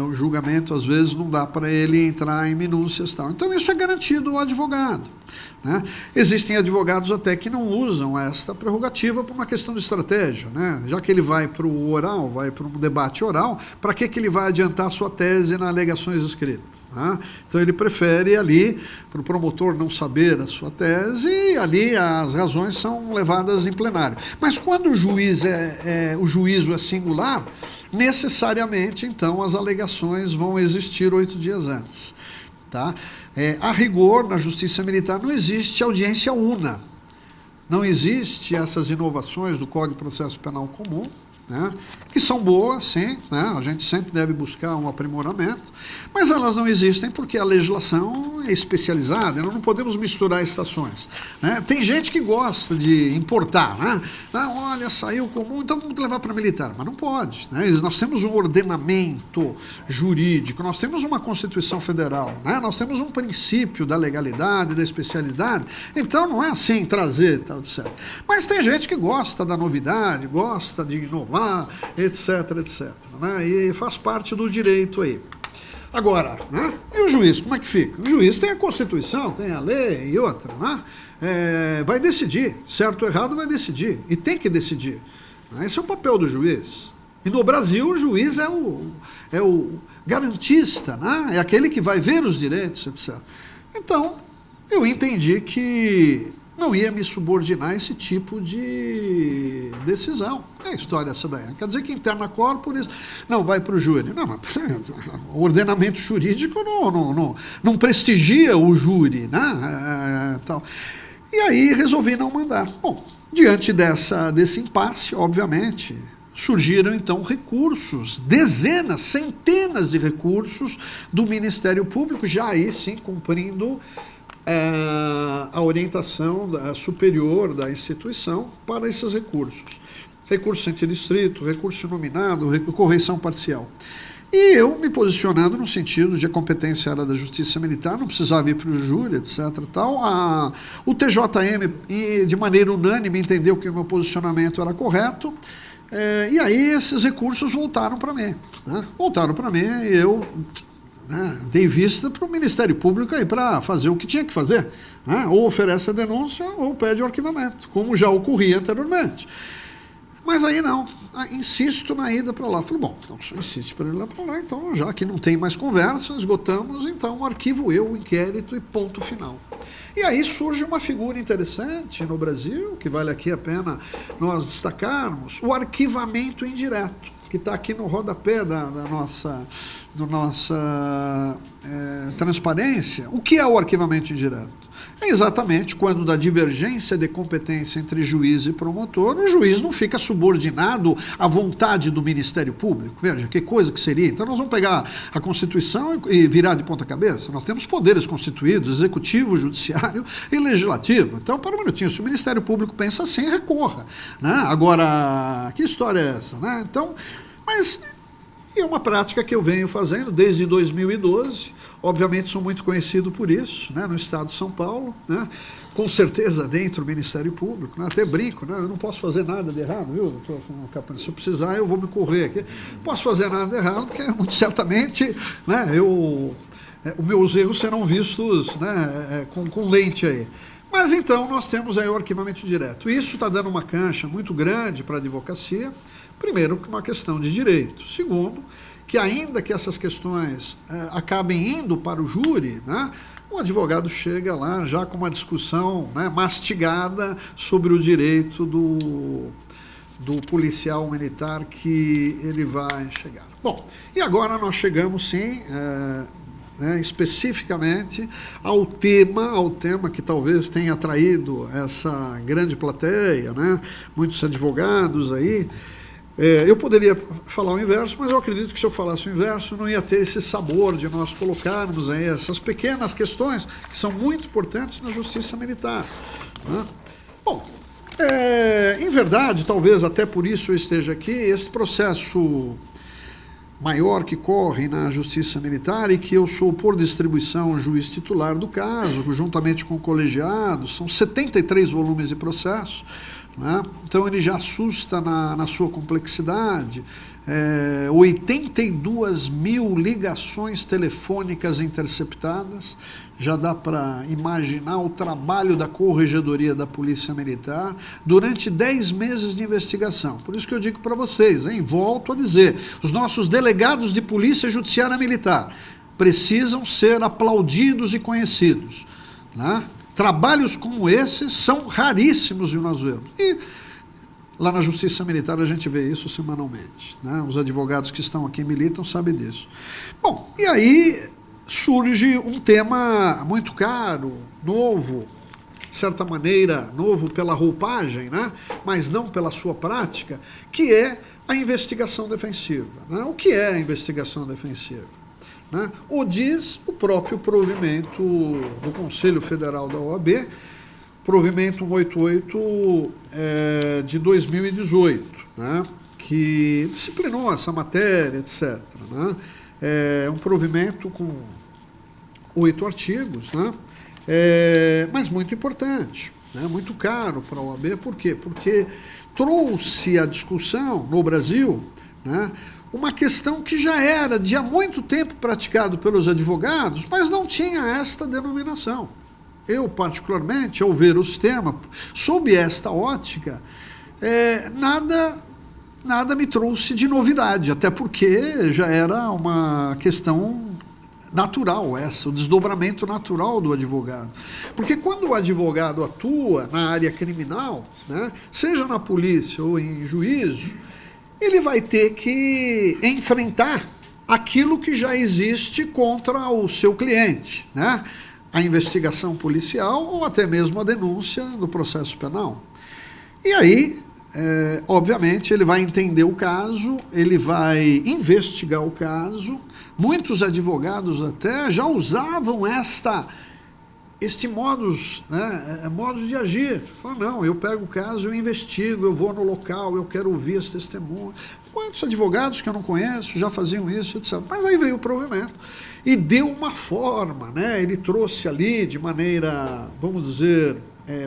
O julgamento, às vezes, não dá para ele entrar em minúcias e tal. Então, isso é garantido ao advogado, né? Existem advogados até que não usam esta prerrogativa por uma questão de estratégia, né? Já que ele vai para o oral, vai para um debate oral, para que ele vai adiantar a sua tese nas alegações escritas? Então ele prefere ali, para o promotor não saber a sua tese, e ali as razões são levadas em plenário. Mas quando o juiz o juízo é singular, necessariamente, então, as alegações vão existir 8 dias antes, tá? A rigor, na Justiça Militar, não existe audiência una, não existe essas inovações do Código de Processo Penal Comum, né, que são boas, sim, né, a gente sempre deve buscar um aprimoramento, mas elas não existem porque a legislação é especializada, nós não podemos misturar estações, né? Tem gente que gosta de importar, né? Olha, saiu comum, então vamos levar para militar, mas não pode, né? Nós temos um ordenamento jurídico, nós temos uma Constituição Federal, né? Nós temos um princípio da legalidade, da especialidade, então não é assim trazer, tal, etc. Mas tem gente que gosta da novidade, gosta de inovar, etc, etc, né? E faz parte do direito aí. Agora, né? E o juiz, como é que fica? O juiz tem a Constituição, tem a lei e outra, né? Vai decidir, certo ou errado vai decidir, e tem que decidir, né? Esse é o papel do juiz. E no Brasil o juiz é o garantista, né? É aquele que vai ver os direitos, etc. Então, eu entendi que não ia me subordinar a esse tipo de decisão. É a história essa daí. Quer dizer que interna corporis não vai para o júri. Não, mas o ordenamento jurídico não prestigia o júri, né? Tal. E aí resolvi não mandar. Bom, diante desse impasse, obviamente, surgiram então recursos, dezenas, centenas de recursos do Ministério Público, já aí sim cumprindo a orientação superior da instituição para esses recursos. Recurso antidistrito, recurso nominado, correição parcial. E eu me posicionando no sentido de a competência era da Justiça Militar, não precisava ir para o júri, etc. Tal. O TJM, de maneira unânime, entendeu que o meu posicionamento era correto, e aí esses recursos voltaram para mim. Né? Voltaram para mim e eu dei vista para o Ministério Público para fazer o que tinha que fazer. Né? Ou oferece a denúncia ou pede o arquivamento, como já ocorria anteriormente. Mas aí não, insisto na ida para lá. Falei, bom, então se eu insisto para ir lá para lá, então já que não tem mais conversa, esgotamos, então arquivo eu o inquérito e ponto final. E aí surge uma figura interessante no Brasil, que vale aqui a pena nós destacarmos, o arquivamento indireto, que está aqui no rodapé da nossa transparência. O que é o arquivamento indireto? É exatamente quando da divergência de competência entre juiz e promotor, o juiz não fica subordinado à vontade do Ministério Público. Veja, que coisa que seria. Então nós vamos pegar a Constituição e virar de ponta cabeça. Nós temos poderes constituídos, executivo, judiciário e legislativo. Então, para um minutinho, se o Ministério Público pensa assim, recorra. Né? Agora, que história é essa? Né? Então, mas é uma prática que eu venho fazendo desde 2012, obviamente sou muito conhecido por isso, né, no estado de São Paulo, né, com certeza dentro do Ministério Público, né, até brinco, né, eu não posso fazer nada de errado, viu, doutor Capani? Se eu precisar eu vou me correr aqui, não posso fazer nada de errado, porque muito certamente, né, os meus erros serão vistos, né, com lente aí. Mas então nós temos aí o arquivamento direto. Isso está dando uma cancha muito grande para a advocacia. Primeiro, que uma questão de direito. Segundo, que ainda que essas questões acabem indo para o júri, né, o advogado chega lá já com uma discussão, né, mastigada sobre o direito do policial militar que ele vai chegar. Bom, e agora nós chegamos sim, especificamente ao tema que talvez tenha atraído essa grande plateia, né, muitos advogados aí. Eu poderia falar o inverso, mas eu acredito que se eu falasse o inverso, não ia ter esse sabor de nós colocarmos aí essas pequenas questões que são muito importantes na justiça militar. Né? Bom, em verdade, talvez até por isso eu esteja aqui, esse processo maior que corre na justiça militar e que eu sou, por distribuição, juiz titular do caso, juntamente com o colegiado, são 73 volumes de processo. Né? Então ele já assusta na sua complexidade, 82 mil ligações telefônicas interceptadas, já dá para imaginar o trabalho da Corregedoria da Polícia Militar durante 10 meses de investigação. Por isso que eu digo para vocês, volto a dizer, os nossos delegados de Polícia Judiciária Militar precisam ser aplaudidos e conhecidos, né? Trabalhos como esses são raríssimos e nós vemos. E lá na Justiça Militar a gente vê isso semanalmente. Né? Os advogados que estão aqui militam sabem disso. Bom, e aí surge um tema muito caro, novo, de certa maneira, novo pela roupagem, né? Mas não pela sua prática, que é a investigação defensiva. Né? O que é a investigação defensiva? Né? O diz o próprio provimento do Conselho Federal da OAB, provimento 188 de 2018, né? Que disciplinou essa matéria, etc. Né? É um provimento com 8 artigos, né? Mas muito importante, né? Muito caro para a OAB. Por quê? Porque trouxe a discussão no Brasil, né, uma questão que já era de há muito tempo praticado pelos advogados, mas não tinha esta denominação. Eu, particularmente, ao ver o sistema, sob esta ótica, nada me trouxe de novidade, até porque já era uma questão natural o desdobramento natural do advogado. Porque quando o advogado atua na área criminal, né, seja na polícia ou em juízo, ele vai ter que enfrentar aquilo que já existe contra o seu cliente, né? A investigação policial ou até mesmo a denúncia do processo penal. E aí obviamente, ele vai entender o caso, ele vai investigar o caso. Muitos advogados até já usavam este modus de agir. Falam, não, eu pego o caso, eu investigo, eu vou no local, eu quero ouvir as testemunhas. Quantos advogados que eu não conheço já faziam isso, etc. Mas aí veio o provimento e deu uma forma, né? Ele trouxe ali de maneira, vamos dizer,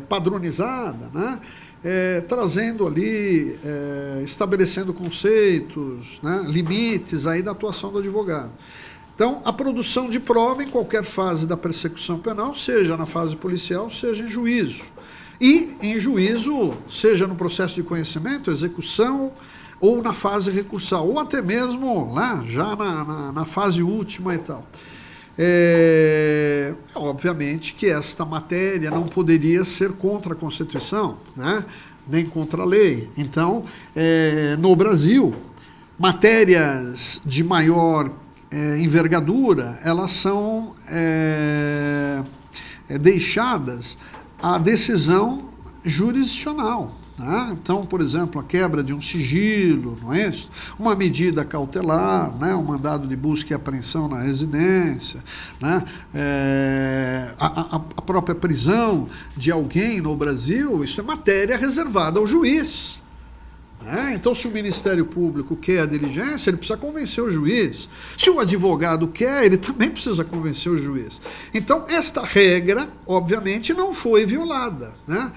padronizada, né? Trazendo ali, estabelecendo conceitos, né? Limites aí da atuação do advogado. Então, a produção de prova em qualquer fase da persecução penal, seja na fase policial, seja em juízo. E em juízo, seja no processo de conhecimento, execução, ou na fase recursal, ou até mesmo lá, já na fase última e tal. Obviamente que esta matéria não poderia ser contra a Constituição, né? Nem contra a lei. Então, no Brasil, matérias de maior envergadura, elas são deixadas à decisão jurisdicional. Então, por exemplo, a quebra de um sigilo, não é isso? Uma medida cautelar, né? Um mandado de busca e apreensão na residência, né? A própria prisão de alguém no Brasil, isso é matéria reservada ao juiz. Então, se o Ministério Público quer a diligência, ele precisa convencer o juiz. Se o advogado quer, ele também precisa convencer o juiz. Então, esta regra, obviamente, não foi violada, né?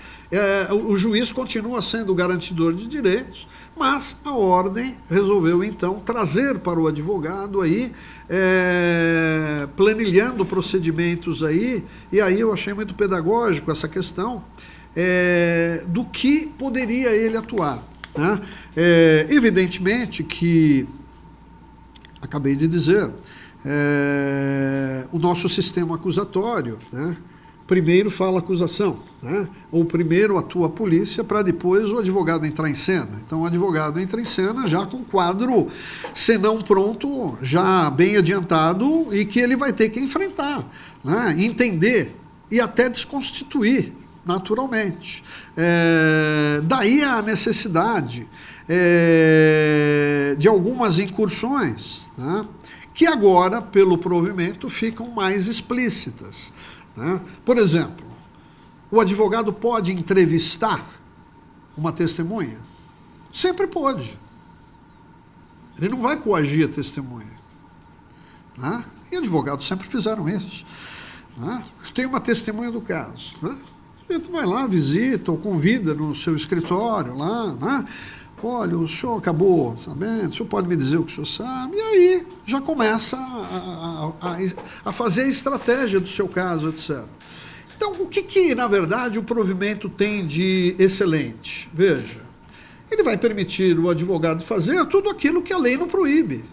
O juiz continua sendo o garantidor de direitos, mas a ordem resolveu, então, trazer para o advogado aí, planilhando procedimentos aí, e aí eu achei muito pedagógico essa questão do que poderia ele atuar. Né? Evidentemente que, acabei de dizer, o nosso sistema acusatório, né? Primeiro fala acusação, né? Ou primeiro atua a polícia para depois o advogado entrar em cena. Então o advogado entra em cena já com o quadro, se não pronto, já bem adiantado e que ele vai ter que enfrentar, né? Entender e até desconstituir, naturalmente. Daí a necessidade de algumas incursões, né? Que agora, pelo provimento, ficam mais explícitas. Né? Por exemplo, o advogado pode entrevistar uma testemunha? Sempre pode. Ele não vai coagir a testemunha. Né? E advogados sempre fizeram isso. Né? Tem uma testemunha do caso. Né? A gente vai lá, visita ou convida no seu escritório lá, né? Olha, o senhor acabou sabendo, o senhor pode me dizer o que o senhor sabe? E aí já começa a fazer a estratégia do seu caso, etc. Então, o que na verdade, o provimento tem de excelente? Veja, ele vai permitir o advogado fazer tudo aquilo que a lei não proíbe.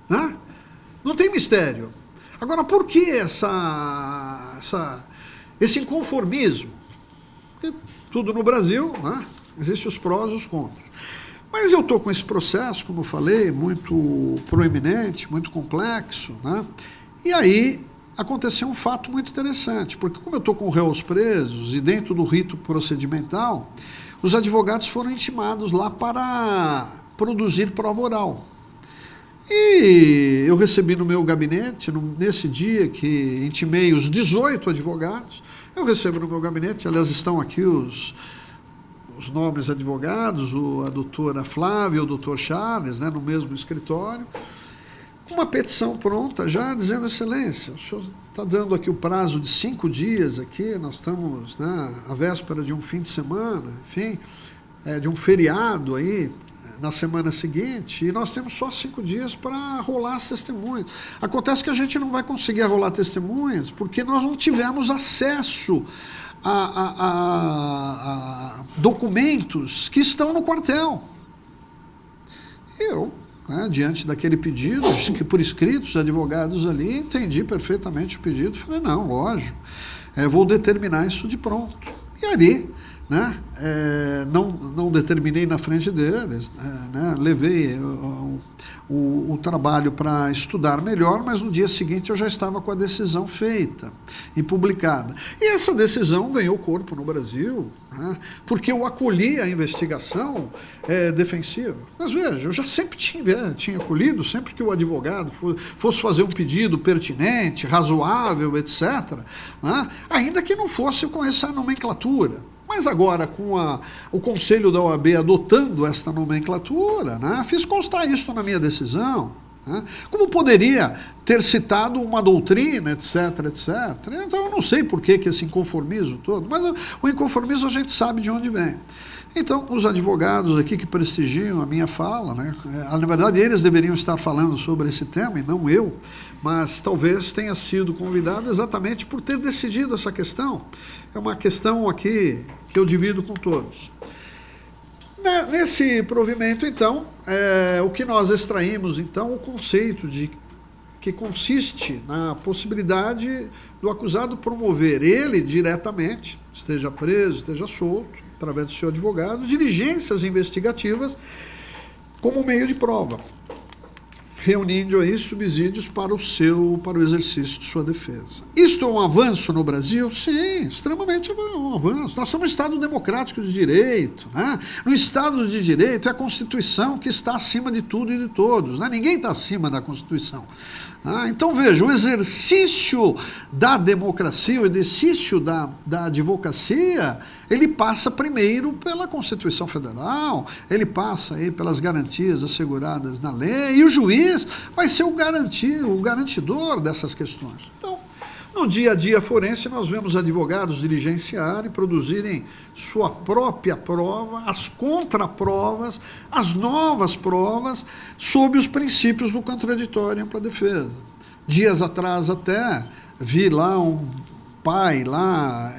Né? Não tem mistério. Agora, por que esse inconformismo? Porque tudo no Brasil, né? Existem os prós e os contras. Mas eu estou com esse processo, como eu falei, muito proeminente, muito complexo, né? E aí aconteceu um fato muito interessante, porque como eu estou com réus presos e dentro do rito procedimental, os advogados foram intimados lá para produzir prova oral. E eu recebi no meu gabinete, nesse dia que intimei os 18 advogados, eu recebo no meu gabinete, aliás, estão aqui os nobres advogados, a doutora Flávia e o doutor Charles, né, no mesmo escritório, com uma petição pronta, já dizendo, excelência, o senhor está dando aqui o prazo de 5 dias aqui, nós estamos, né, à véspera de um fim de semana, enfim, de um feriado aí, na semana seguinte, e nós temos só 5 dias para rolar as testemunhas. Acontece que a gente não vai conseguir rolar testemunhas porque nós não tivemos acesso a documentos que estão no quartel. Eu, né, diante daquele pedido, que por escrito, os advogados ali, entendi perfeitamente o pedido, falei, não, lógico, vou determinar isso de pronto. E ali, né, não determinei na frente deles, né, levei o trabalho para estudar melhor, mas no dia seguinte eu já estava com a decisão feita e publicada. E essa decisão ganhou corpo no Brasil, né, porque eu acolhi a investigação defensiva. Mas veja, eu já sempre tinha acolhido, sempre que o advogado fosse fazer um pedido pertinente, razoável, etc., né, ainda que não fosse com essa nomenclatura. Mas agora, com o Conselho da OAB adotando esta nomenclatura, né, fiz constar isso na minha decisão. Né, como poderia ter citado uma doutrina, etc., etc. Então, eu não sei por que esse inconformismo todo, mas o inconformismo a gente sabe de onde vem. Então, os advogados aqui que prestigiam a minha fala, né, na verdade, eles deveriam estar falando sobre esse tema e não eu, mas talvez tenha sido convidado exatamente por ter decidido essa questão. É uma questão aqui que eu divido com todos. Nesse provimento, então, o que nós extraímos, então, o conceito que consiste na possibilidade do acusado promover ele diretamente, esteja preso, esteja solto, através do seu advogado, diligências investigativas como meio de prova, reunindo aí subsídios para o exercício de sua defesa. Isto é um avanço no Brasil? Sim, extremamente um avanço. Nós somos um Estado democrático de direito. Né? No Estado de direito é a Constituição que está acima de tudo e de todos. Né? Ninguém está acima da Constituição. Então, veja, o exercício da democracia, o exercício da advocacia, ele passa primeiro pela Constituição Federal, ele passa aí pelas garantias asseguradas na lei, e o juiz vai ser o garantidor dessas questões. Então, no dia a dia forense, nós vemos advogados diligenciarem, produzirem sua própria prova, as contraprovas, as novas provas, sob os princípios do contraditório para a defesa. Dias atrás até, vi lá um pai lá,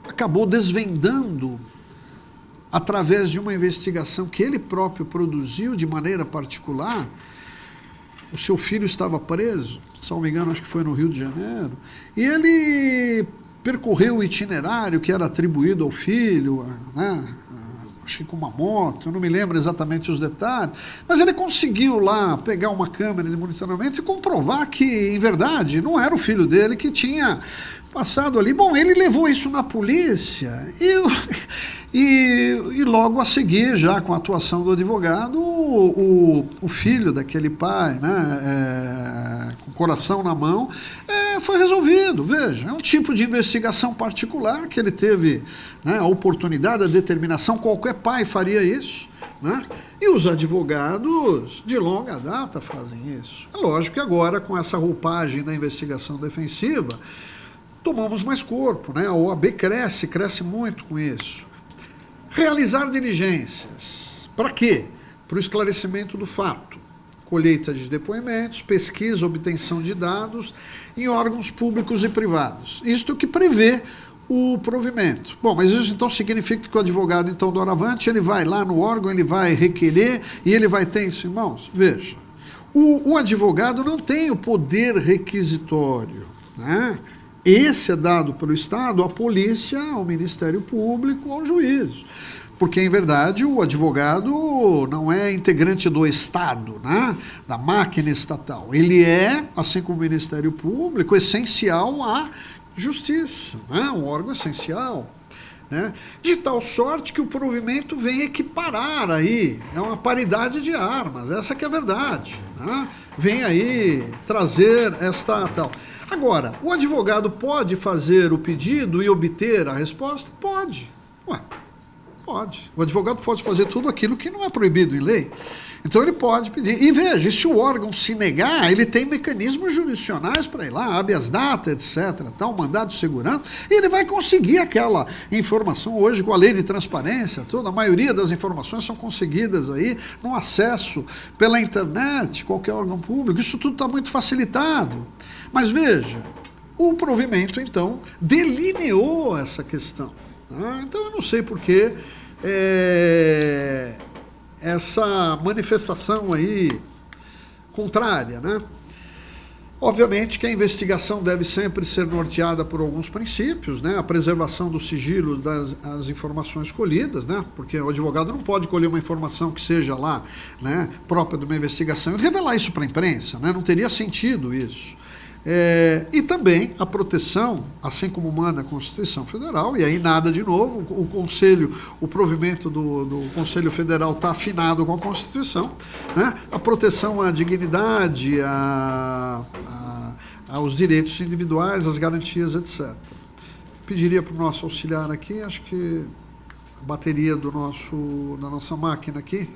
acabou desvendando, através de uma investigação que ele próprio produziu de maneira particular. O seu filho estava preso, se não me engano, acho que foi no Rio de Janeiro, e ele percorreu o itinerário que era atribuído ao filho, né, acho que com uma moto, eu não me lembro exatamente os detalhes, mas ele conseguiu lá pegar uma câmera de monitoramento e comprovar que, em verdade, não era o filho dele que tinha passado ali. Bom, ele levou isso na polícia e logo a seguir, já com a atuação do advogado, o filho daquele pai, né, com o coração na mão, foi resolvido. Veja, é um tipo de investigação particular que ele teve, né, a oportunidade, a determinação, qualquer pai faria isso, né? E os advogados de longa data fazem isso. É lógico que agora, com essa roupagem da investigação defensiva, tomamos mais corpo, né? A OAB cresce muito com isso. Realizar diligências. Para quê? Para o esclarecimento do fato. Colheita de depoimentos, pesquisa, obtenção de dados em órgãos públicos e privados. Isto é o que prevê o provimento. Bom, mas isso então significa que o advogado, então, doravante, ele vai lá no órgão, ele vai requerer e ele vai ter isso em mãos? Veja, o advogado não tem o poder requisitório, né? Esse é dado pelo Estado à polícia, ao Ministério Público, ao juiz. Porque, em verdade, o advogado não é integrante do Estado, né, da máquina estatal. Ele é, assim como o Ministério Público, essencial à justiça, né, um órgão essencial. Né, de tal sorte que o provimento vem equiparar aí, é uma paridade de armas, essa que é a verdade. Né, vem aí trazer esta tal... Agora, o advogado pode fazer o pedido e obter a resposta? Pode. Ué, pode. O advogado pode fazer tudo aquilo que não é proibido em lei. Então ele pode pedir. E veja, se o órgão se negar, ele tem mecanismos jurisdicionais para ir lá, habeas data, etc., tal, mandado de segurança, e ele vai conseguir aquela informação. Hoje, com a lei de transparência, toda a maioria das informações são conseguidas aí no acesso pela internet, qualquer órgão público. Isso tudo está muito facilitado. Mas veja, o provimento, então, delineou essa questão. Né? Então, eu não sei por que essa manifestação aí contrária, né? Obviamente que a investigação deve sempre ser norteada por alguns princípios, né? A preservação do sigilo das informações colhidas, né? Porque o advogado não pode colher uma informação que seja lá, né, própria de uma investigação e revelar isso para a imprensa, né? Não teria sentido isso. E também a proteção, assim como manda a Constituição Federal, e aí nada de novo, o provimento do Conselho Federal está afinado com a Constituição, né? A proteção à dignidade, aos direitos individuais, às garantias, etc. Pediria para o nosso auxiliar aqui, acho que a bateria da nossa máquina aqui,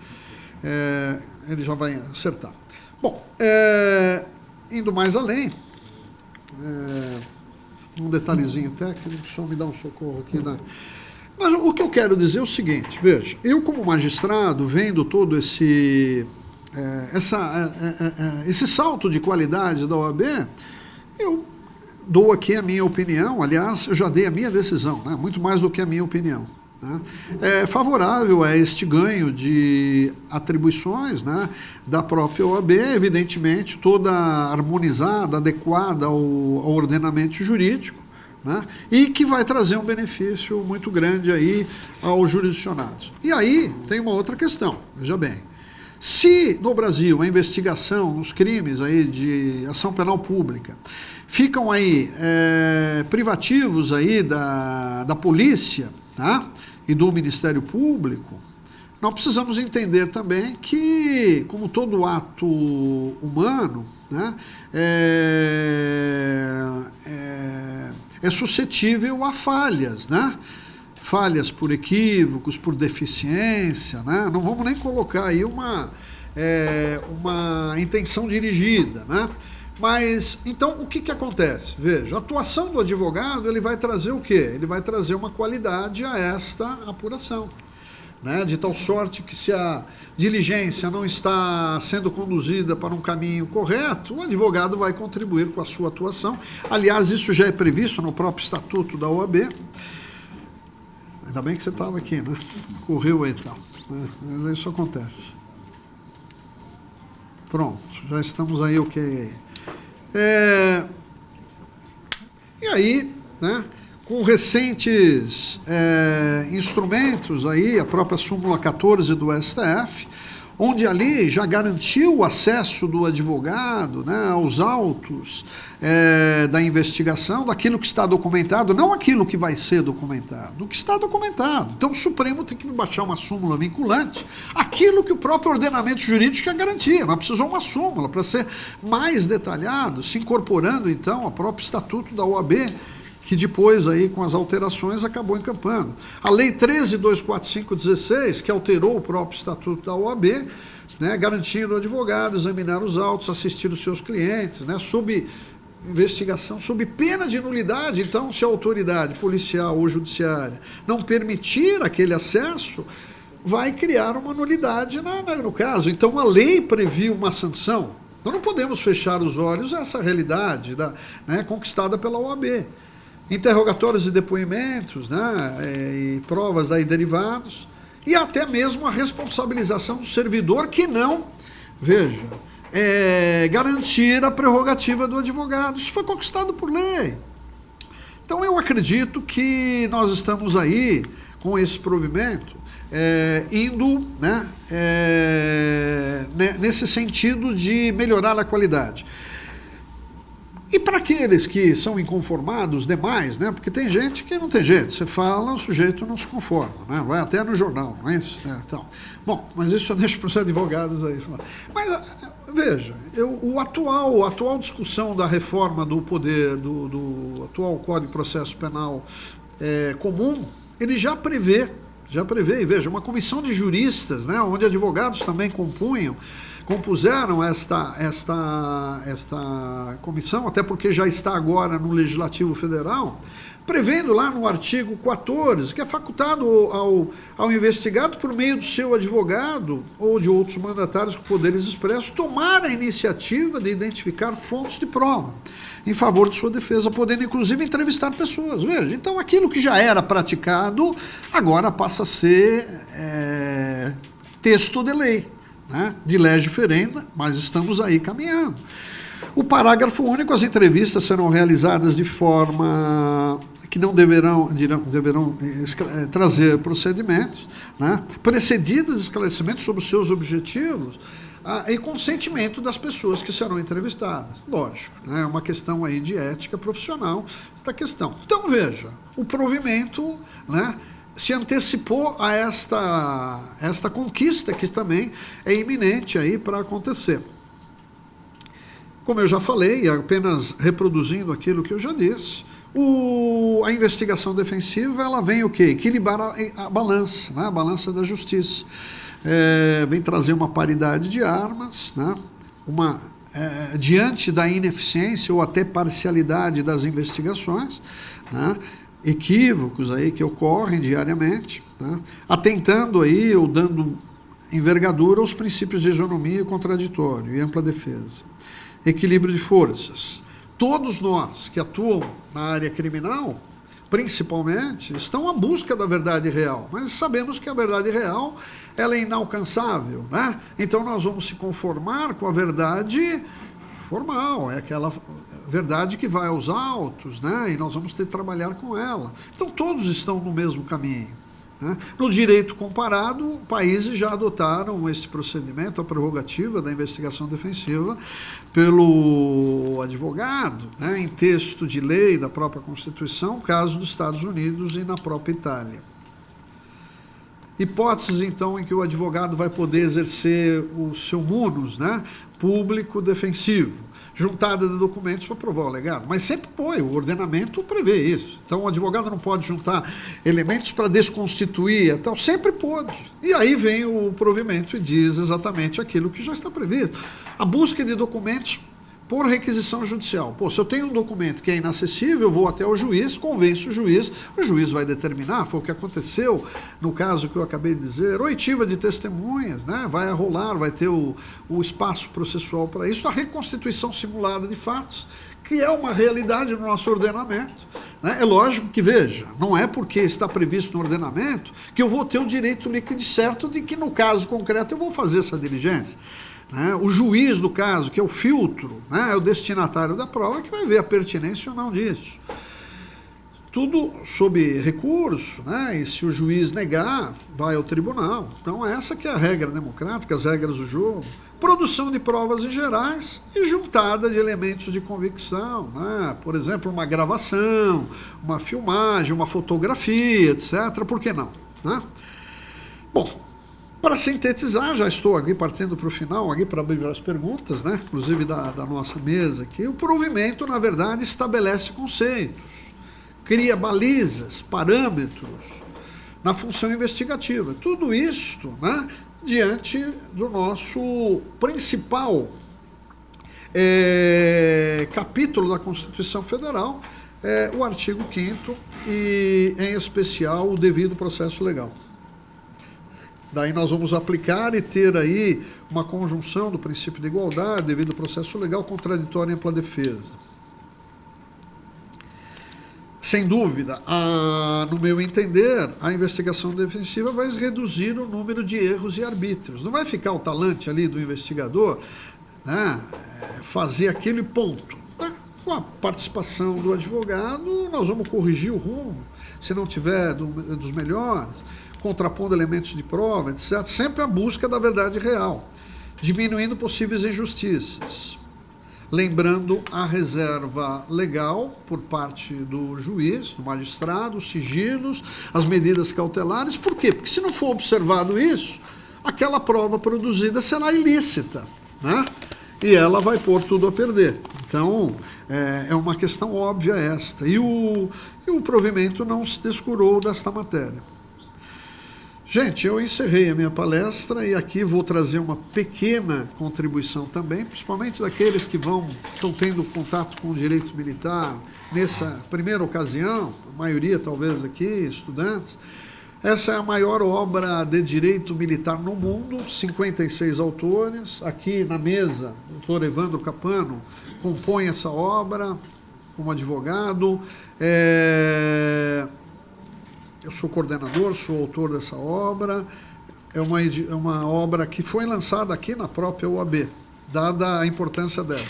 ele já vai acertar. Bom, indo mais além, um detalhezinho técnico, só me dá um socorro aqui. Mas o que eu quero dizer é o seguinte, veja, eu como magistrado, vendo todo esse salto de qualidade da OAB, eu dou aqui a minha opinião, aliás, eu já dei a minha decisão, né, muito mais do que a minha opinião. Né, favorável a este ganho de atribuições, né, da própria OAB, evidentemente toda harmonizada, adequada ao ordenamento jurídico, né, e que vai trazer um benefício muito grande aí aos jurisdicionados. E aí tem uma outra questão, veja bem, se no Brasil a investigação nos crimes aí de ação penal pública ficam aí privativos aí da polícia, tá, e do Ministério Público, nós precisamos entender também que, como todo ato humano, né, é suscetível a falhas, né? Falhas por equívocos, por deficiência, né? Não vamos nem colocar aí uma intenção dirigida, né? Mas, então, o que acontece? Veja, a atuação do advogado, ele vai trazer o quê? Ele vai trazer uma qualidade a esta apuração, né? De tal sorte que se a diligência não está sendo conduzida para um caminho correto, o advogado vai contribuir com a sua atuação. Aliás, isso já é previsto no próprio Estatuto da OAB. Ainda bem que você estava aqui, né? Correu aí e tal. Mas isso acontece. Pronto, já estamos aí, ok. E aí, né, com recentes instrumentos aí, a própria súmula 14 do STF, onde ali já garantiu o acesso do advogado, né, aos autos da investigação, daquilo que está documentado, não aquilo que vai ser documentado, o que está documentado. Então o Supremo tem que baixar uma súmula vinculante, aquilo que o próprio ordenamento jurídico já garantia, mas precisou uma súmula para ser mais detalhado, se incorporando então ao próprio Estatuto da OAB, que depois, aí, com as alterações, acabou encampando. A Lei 13.245/16, que alterou o próprio Estatuto da OAB, né, garantindo ao advogado examinar os autos, assistir os seus clientes, né, sob investigação, sob pena de nulidade. Então, se a autoridade policial ou judiciária não permitir aquele acesso, vai criar uma nulidade no caso. Então, a lei previu uma sanção. Nós não podemos fechar os olhos a essa realidade conquistada pela OAB. Interrogatórios e depoimentos, né, e provas aí derivados, e até mesmo a responsabilização do servidor que não, veja, garantir a prerrogativa do advogado. Isso foi conquistado por lei. Então eu acredito que nós estamos aí com esse provimento indo, né, nesse sentido de melhorar a qualidade. E para aqueles que são inconformados demais, né? Porque tem gente que não tem jeito, você fala, o sujeito não se conforma, né? Vai até no jornal, não é isso? Então, bom, mas isso eu deixo para os advogados aí falar. Mas, veja, a atual discussão da reforma do poder, do atual Código de Processo Penal comum, ele já prevê, e veja, uma comissão de juristas, né? Onde advogados também compuseram esta comissão, até porque já está agora no Legislativo Federal, prevendo lá no artigo 14, que é facultado ao investigado, por meio do seu advogado ou de outros mandatários com poderes expressos, tomar a iniciativa de identificar fontes de prova em favor de sua defesa, podendo inclusive entrevistar pessoas. Veja, então aquilo que já era praticado, agora passa a ser texto de lei, né, de legge ferenda, mas estamos aí caminhando. O parágrafo único, as entrevistas serão realizadas de forma que não deverão trazer procedimentos, né, precedidas de esclarecimentos sobre os seus objetivos e consentimento das pessoas que serão entrevistadas. Lógico, né, é uma questão aí de ética profissional, esta questão. Então, veja, o provimento, né, se antecipou a esta conquista que também é iminente aí para acontecer. Como eu já falei, apenas reproduzindo aquilo que eu já disse, a investigação defensiva, ela vem o quê? Equilibrar a balança, né? A balança da justiça. Vem trazer uma paridade de armas, né? Diante da ineficiência ou até parcialidade das investigações, né? Equívocos aí que ocorrem diariamente, né? Atentando aí ou dando envergadura aos princípios de isonomia, contraditório e ampla defesa. Equilíbrio de forças. Todos nós que atuam na área criminal, principalmente, estão à busca da verdade real, mas sabemos que a verdade real ela é inalcançável, né? Então nós vamos se conformar com a verdade formal, é aquela verdade que vai aos autos, né? E nós vamos ter que trabalhar com ela. Então todos estão no mesmo caminho, né? No direito comparado, países já adotaram esse procedimento, a prerrogativa da investigação defensiva pelo advogado, né, em texto de lei da própria Constituição, caso dos Estados Unidos e na própria Itália. Hipóteses, então, em que o advogado vai poder exercer o seu munus, né, público defensivo, juntada de documentos para provar o alegado. Mas sempre o ordenamento prevê isso. Então, o advogado não pode juntar elementos para desconstituir, tal, sempre pode. E aí vem o provimento e diz exatamente aquilo que já está previsto. A busca de documentos por requisição judicial. Se eu tenho um documento que é inacessível, eu vou até o juiz, convenço o juiz vai determinar, foi o que aconteceu no caso que eu acabei de dizer, oitiva de testemunhas, né? Vai rolar, vai ter o espaço processual para isso, a reconstituição simulada de fatos, que é uma realidade no nosso ordenamento, né? É lógico que, veja, não é porque está previsto no ordenamento que eu vou ter o direito líquido certo de que no caso concreto eu vou fazer essa diligência. Né? O juiz do caso, que é o filtro, né, é o destinatário da prova, que vai ver a pertinência ou não disso. Tudo sob recurso, né, e se o juiz negar, vai ao tribunal. Então essa que é a regra democrática, as regras do jogo. Produção de provas em gerais e juntada de elementos de convicção, né? Por exemplo, uma gravação, uma filmagem, uma fotografia, etc. Por que não? Né? Bom, para sintetizar, já estou aqui partindo para o final, aqui para abrir as perguntas, né? Inclusive da nossa mesa aqui, o provimento, na verdade, estabelece conceitos, cria balizas, parâmetros na função investigativa. Tudo isto, né, diante do nosso principal capítulo da Constituição Federal, o artigo 5º e, em especial, o devido processo legal. Daí nós vamos aplicar e ter aí uma conjunção do princípio de igualdade, devido ao processo legal, contraditório e ampla defesa. Sem dúvida, no meu entender, a investigação defensiva vai reduzir o número de erros e arbítrios. Não vai ficar o talante ali do investigador, né, fazer aquilo e ponto. Né? Com a participação do advogado, nós vamos corrigir o rumo, se não tiver dos melhores, contrapondo elementos de prova, etc. Sempre a busca da verdade real, diminuindo possíveis injustiças. Lembrando a reserva legal por parte do juiz, do magistrado, os sigilos, as medidas cautelares. Por quê? Porque se não for observado isso, aquela prova produzida será ilícita, né? E ela vai pôr tudo a perder. Então, é uma questão óbvia esta. E o provimento não se descurou desta matéria. Gente, eu encerrei a minha palestra e aqui vou trazer uma pequena contribuição também, principalmente daqueles que estão tendo contato com o direito militar nessa primeira ocasião, a maioria talvez aqui, estudantes. Essa é a maior obra de direito militar no mundo, 56 autores. Aqui na mesa, o doutor Evandro Capano compõe essa obra como advogado. Eu sou coordenador, sou autor dessa obra. É uma obra que foi lançada aqui na própria UAB, dada a importância dela.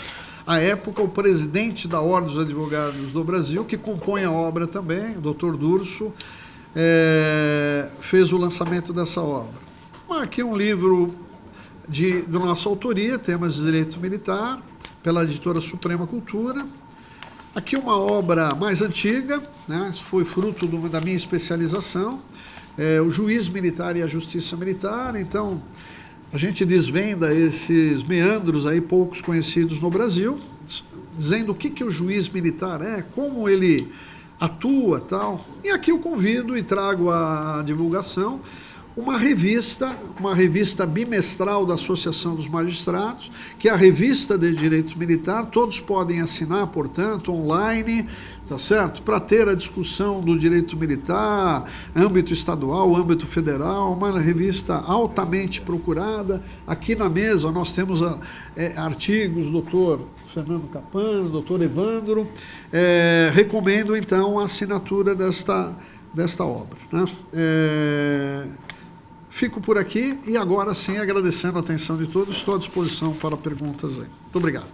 à época, o presidente da Ordem dos Advogados do Brasil, que compõe a obra também, o Dr. Durso, fez o lançamento dessa obra. Aqui um livro de nossa autoria, Temas de Direito Militar, pela editora Suprema Cultura. Aqui uma obra mais antiga, né, foi fruto da minha especialização, o Juiz Militar e a Justiça Militar. Então, a gente desvenda esses meandros aí poucos conhecidos no Brasil, dizendo o que o juiz militar é, como ele atua, tal. E aqui eu convido e trago à divulgação uma revista bimestral da Associação dos Magistrados, que é a Revista de Direito Militar. Todos podem assinar, portanto, online, tá certo? Para ter a discussão do direito militar, âmbito estadual, âmbito federal, uma revista altamente procurada. Aqui na mesa nós temos artigos do doutor Fernando Capano, doutor Evandro. Recomendo, então, a assinatura desta obra, né? Fico por aqui e agora sim, agradecendo a atenção de todos, estou à disposição para perguntas aí. Muito obrigado.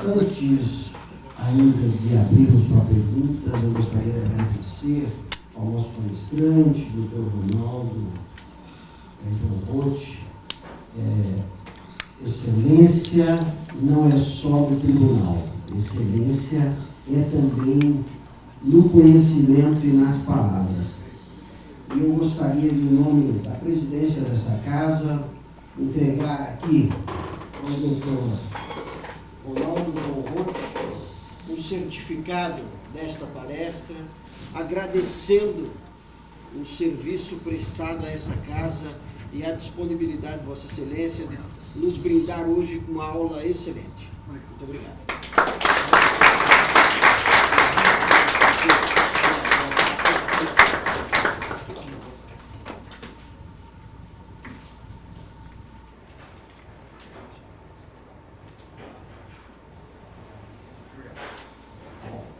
Antes ainda de abrirmos para perguntas, eu gostaria de agradecer ao nosso palestrante, Dr. Ronaldo João Rotti. Excelência não é só do tribunal, excelência é também no conhecimento e nas palavras. E eu gostaria, em nome da presidência dessa casa, entregar aqui ao doutor Ronaldo João Rotti um certificado desta palestra, agradecendo o serviço prestado a essa casa e a disponibilidade de Vossa Excelência de nos brindar hoje com uma aula excelente. Muito obrigado.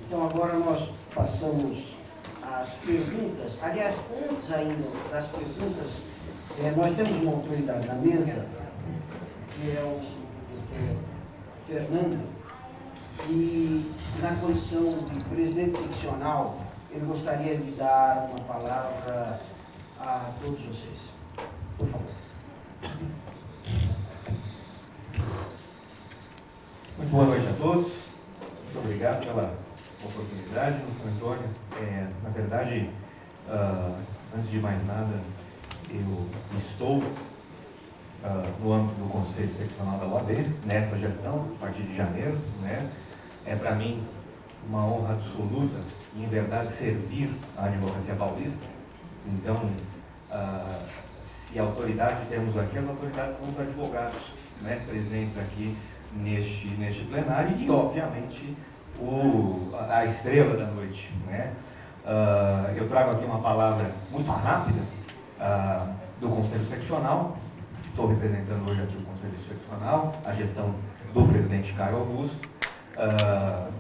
Então agora nós passamos às perguntas. Aliás, antes ainda das perguntas, nós temos uma autoridade na mesa, que é o Fernando, e na condição de presidente seccional, ele gostaria de dar uma palavra a todos vocês. Por favor. Muito boa noite a todos. Muito obrigado pela oportunidade, doutor Antônio. Na verdade, antes de mais nada, eu estou no âmbito do Conselho Seccional da OAB, nessa gestão, a partir de janeiro, né? É para mim uma honra absoluta e, em verdade, servir a advocacia paulista. Então, se a autoridade temos aqui, as autoridades são os advogados, né, presentes aqui neste plenário e, obviamente, a estrela da noite, né? Eu trago aqui uma palavra muito rápida do Conselho Seccional. Estou representando hoje aqui o Conselho Seccional, a gestão do presidente Caio Augusto.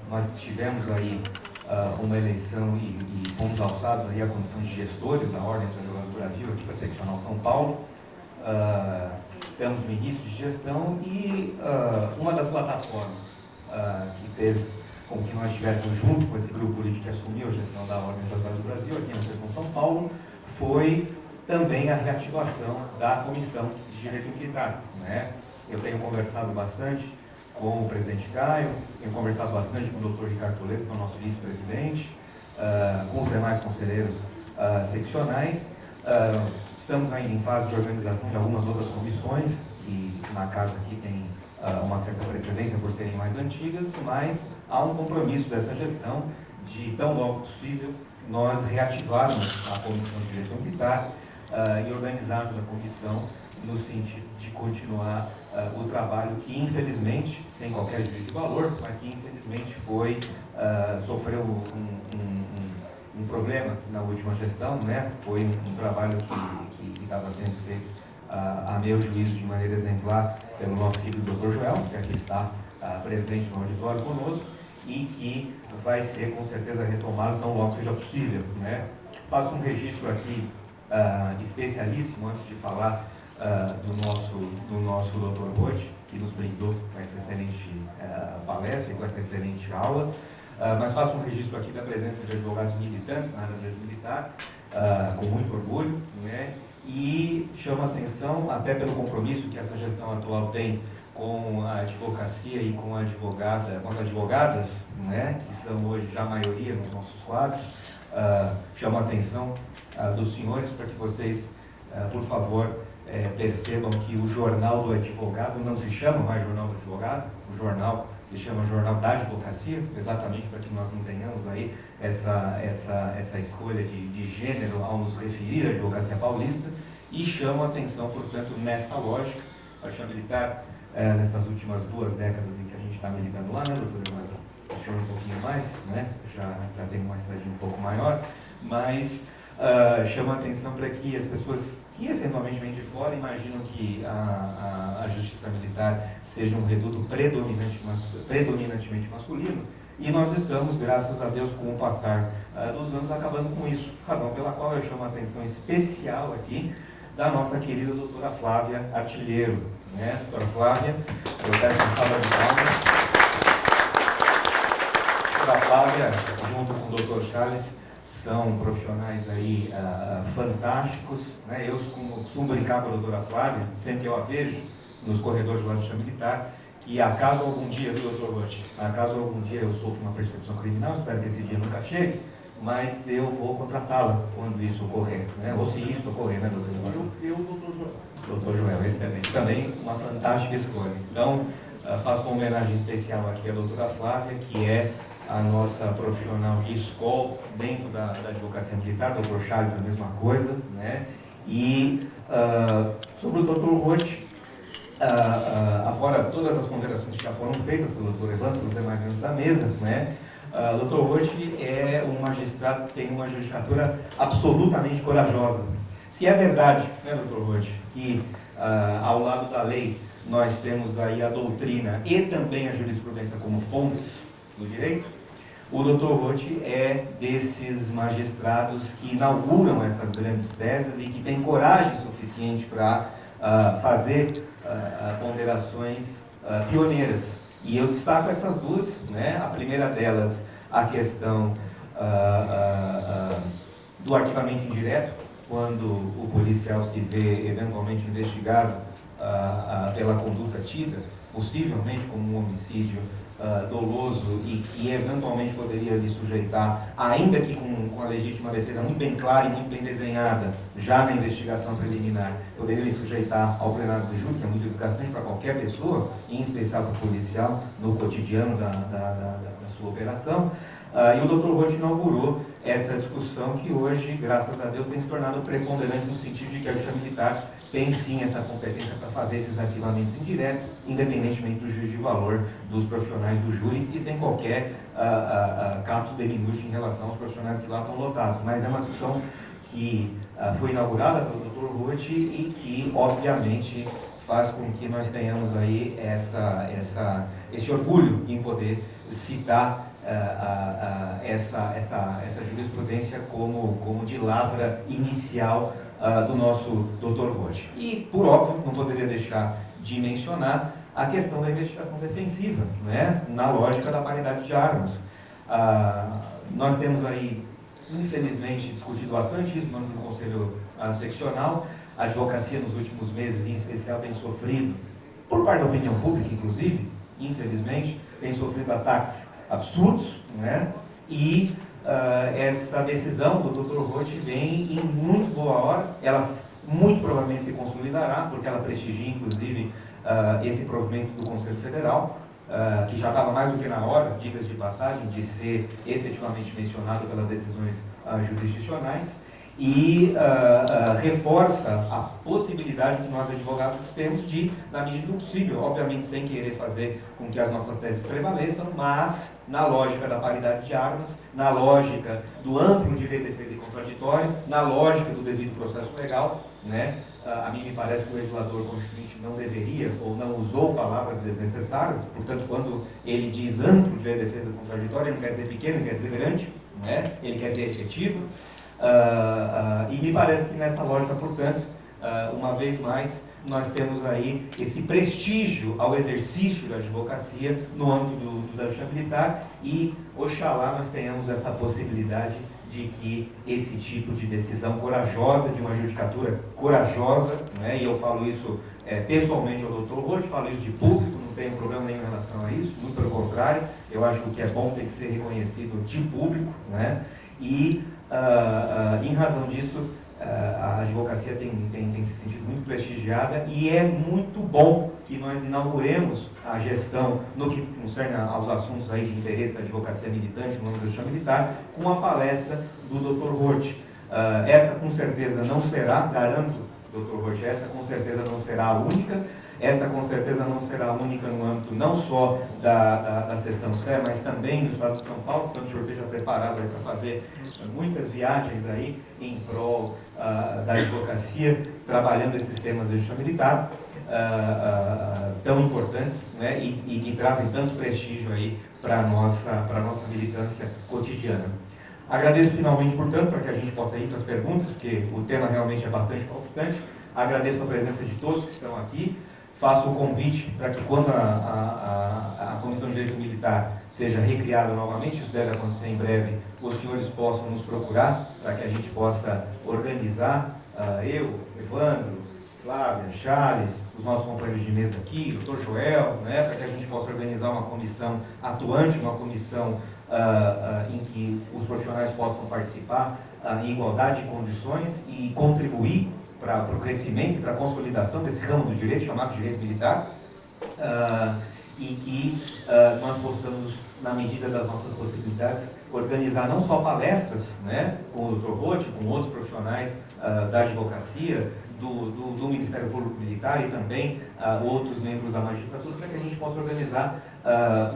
Nós tivemos aí uma eleição e fomos alçados aí à condição de gestores da Ordem dos Advogados do Brasil, aqui para a Seccional São Paulo. Temos no início de gestão e uma das plataformas que fez com que nós estivéssemos junto com esse grupo político que assumiu a gestão da Ordem dos Advogados do Brasil, aqui na Secção São Paulo, foi também a reativação da Comissão de Direito Militar, né? Eu tenho conversado bastante com o presidente Caio, tenho conversado bastante com o doutor Ricardo Toledo, que é o nosso vice-presidente, com os demais conselheiros seccionais. Estamos ainda em fase de organização de algumas outras comissões, que na casa aqui tem uma certa precedência por serem mais antigas, mas há um compromisso dessa gestão de, tão logo possível, nós reativarmos a Comissão de Direito Militar e organizarmos a comissão no sentido de continuar o trabalho que, infelizmente, sem qualquer juízo de valor, mas que, infelizmente, sofreu um problema na última gestão, né? Foi um trabalho que estava sendo feito, a meu juízo, de maneira exemplar, pelo nosso querido Dr. Joel, que aqui está presente no auditório conosco, e que vai ser, com certeza, retomado tão logo seja possível, né? Faço um registro aqui especialíssimo antes de falar do nosso Dr. Roth, que nos brindou com essa excelente palestra e com essa excelente aula. Mas faço um registro aqui da presença de advogados militantes na área de direito militar, com muito orgulho, né? E chama a atenção, até pelo compromisso que essa gestão atual tem com a advocacia e com, com as advogadas, né? Que são hoje já a maioria nos nossos quadros, chama a atenção dos senhores para que vocês, por favor, percebam que o Jornal do Advogado não se chama mais Jornal do Advogado, o jornal se chama Jornal da Advocacia, exatamente para que nós não tenhamos aí essa escolha de gênero ao nos referir à advocacia paulista, e chama a atenção, portanto, nessa lógica. A Justiça Militar, nessas últimas 2 décadas em que a gente está militando lá, né, doutor? O senhor um pouquinho mais, né? Já tem uma estradinha um pouco maior, mas chama a atenção para que as pessoas que eventualmente vêm de fora imaginam que a Justiça Militar seja um reduto predominantemente masculino, e nós estamos, graças a Deus, com o passar dos anos, acabando com isso, razão pela qual eu chamo a atenção especial aqui da nossa querida doutora Flávia Artilheiro, né? Doutora Flávia, eu peço uma salva de palmas. Doutora Flávia, junto com o doutor Charles, são profissionais aí fantásticos, né? Eu costumo brincar com a doutora Flávia, sempre que eu a vejo nos corredores do Justiça Militar, que acaso algum dia, viu, doutor Roth, acaso algum dia eu sofro uma persecução criminal, espero que esse dia nunca chegue, mas eu vou contratá-la quando isso ocorrer, né? Ou se isso ocorrer, né, doutor Joel? Eu, doutor Joel. Doutor Joel, excelente. Também uma fantástica escolha. Então, faço uma homenagem especial aqui à doutora Flávia, que é a nossa profissional de escola dentro da advocacia militar, doutor Charles, a mesma coisa, né? E sobre o doutor Roth, afora todas as ponderações que já foram feitas pelo doutor Evandro, pelos demais membros da mesa, né? O doutor Roth é um magistrado que tem uma judicatura absolutamente corajosa. Se é verdade, né, doutor Roth, que ao lado da lei nós temos aí a doutrina e também a jurisprudência como fontes do direito, o doutor Roth é desses magistrados que inauguram essas grandes teses e que tem coragem suficiente para fazer ponderações pioneiras. E eu destaco essas 2, né? A primeira delas, a questão do arquivamento indireto, quando o policial se vê eventualmente investigado pela conduta tida, possivelmente como um homicídio doloso e que eventualmente poderia lhe sujeitar, ainda que com a legítima defesa muito bem clara e muito bem desenhada, já na investigação preliminar, poderia lhe sujeitar ao plenário do júri, que é muito desgastante para qualquer pessoa, em especial para o policial, no cotidiano da sua operação. E o Dr. Roth inaugurou essa discussão que hoje, graças a Deus, tem se tornado preponderante no sentido de que a Justiça Militar tem sim essa competência para fazer esses arquivamentos indiretos, independentemente do juízo de valor dos profissionais do júri e sem qualquer capsus deminutio em relação aos profissionais que lá estão lotados. Mas é uma discussão que foi inaugurada pelo Dr. Roth e que, obviamente, faz com que nós tenhamos aí esse orgulho em poder citar essa jurisprudência como de lavra inicial do nosso Dr. Roth. E, por óbvio, não poderia deixar de mencionar a questão da investigação defensiva, né? Na lógica da paridade de armas. Nós temos aí, infelizmente, discutido bastante isso no Conselho Seccional. A advocacia nos últimos meses, em especial, tem sofrido, por parte da opinião pública, inclusive, infelizmente, tem sofrido ataques absurdos, né? E essa decisão do Dr. Roth vem em muito boa hora. Ela muito provavelmente se consolidará, porque ela prestigia, inclusive, esse provimento do Conselho Federal, que já estava mais do que na hora, diga-se de passagem, de ser efetivamente mencionado pelas decisões jurisdicionais, e reforça a possibilidade que nós advogados temos de, na medida do possível, obviamente sem querer fazer com que as nossas teses prevaleçam, mas na lógica da paridade de armas, na lógica do amplo direito de defesa e contraditório, na lógica do devido processo legal, né? A mim me parece que o legislador constituinte não deveria ou não usou palavras desnecessárias, portanto, quando ele diz amplo direito de defesa e contraditório, ele não quer dizer pequeno, ele quer dizer grande, né? Ele quer dizer efetivo. E me parece que nessa lógica, portanto, uma vez mais, nós temos aí esse prestígio ao exercício da advocacia no âmbito da Justiça Militar e, oxalá, nós tenhamos essa possibilidade de que esse tipo de decisão corajosa, de uma judicatura corajosa, né, e eu falo isso pessoalmente ao Dr. Roth, falo isso de público, não tenho problema nenhum em relação a isso, muito pelo contrário, eu acho que o que é bom tem que ser reconhecido de público, né, e em razão disso, a advocacia tem se sentido muito prestigiada e é muito bom que nós inauguremos a gestão no que concerne aos assuntos aí de interesse da advocacia militante no âmbito da Justiça Militar com a palestra do Dr. Roth. Essa com certeza não será, garanto, Dr. Roth, essa com certeza não será a única. Essa com certeza não será a única no âmbito não só da seção CE, mas também do Estado de São Paulo, portanto o senhor esteja preparado para fazer muitas viagens aí em prol da advocacia, trabalhando esses temas da Justiça Militar, tão importantes, né, e que trazem tanto prestígio aí para a nossa militância cotidiana. Agradeço finalmente, portanto, para que a gente possa ir para as perguntas, porque o tema realmente é bastante palpitante. Agradeço a presença de todos que estão aqui. Faço o convite para que quando a Comissão de Direito Militar seja recriada novamente, isso deve acontecer em breve, os senhores possam nos procurar para que a gente possa organizar, eu, Evandro, Flávia, Charles, os nossos companheiros de mesa aqui, o Dr. Joel, né, para que a gente possa organizar uma comissão atuante, uma comissão em que os profissionais possam participar em igualdade de condições e contribuir para o crescimento e para a consolidação desse ramo do direito, chamado direito militar, e que nós possamos, na medida das nossas possibilidades, organizar não só palestras, né, com o Dr. Roth, com outros profissionais da advocacia, do Ministério Público Militar e também outros membros da magistratura, para que a gente possa organizar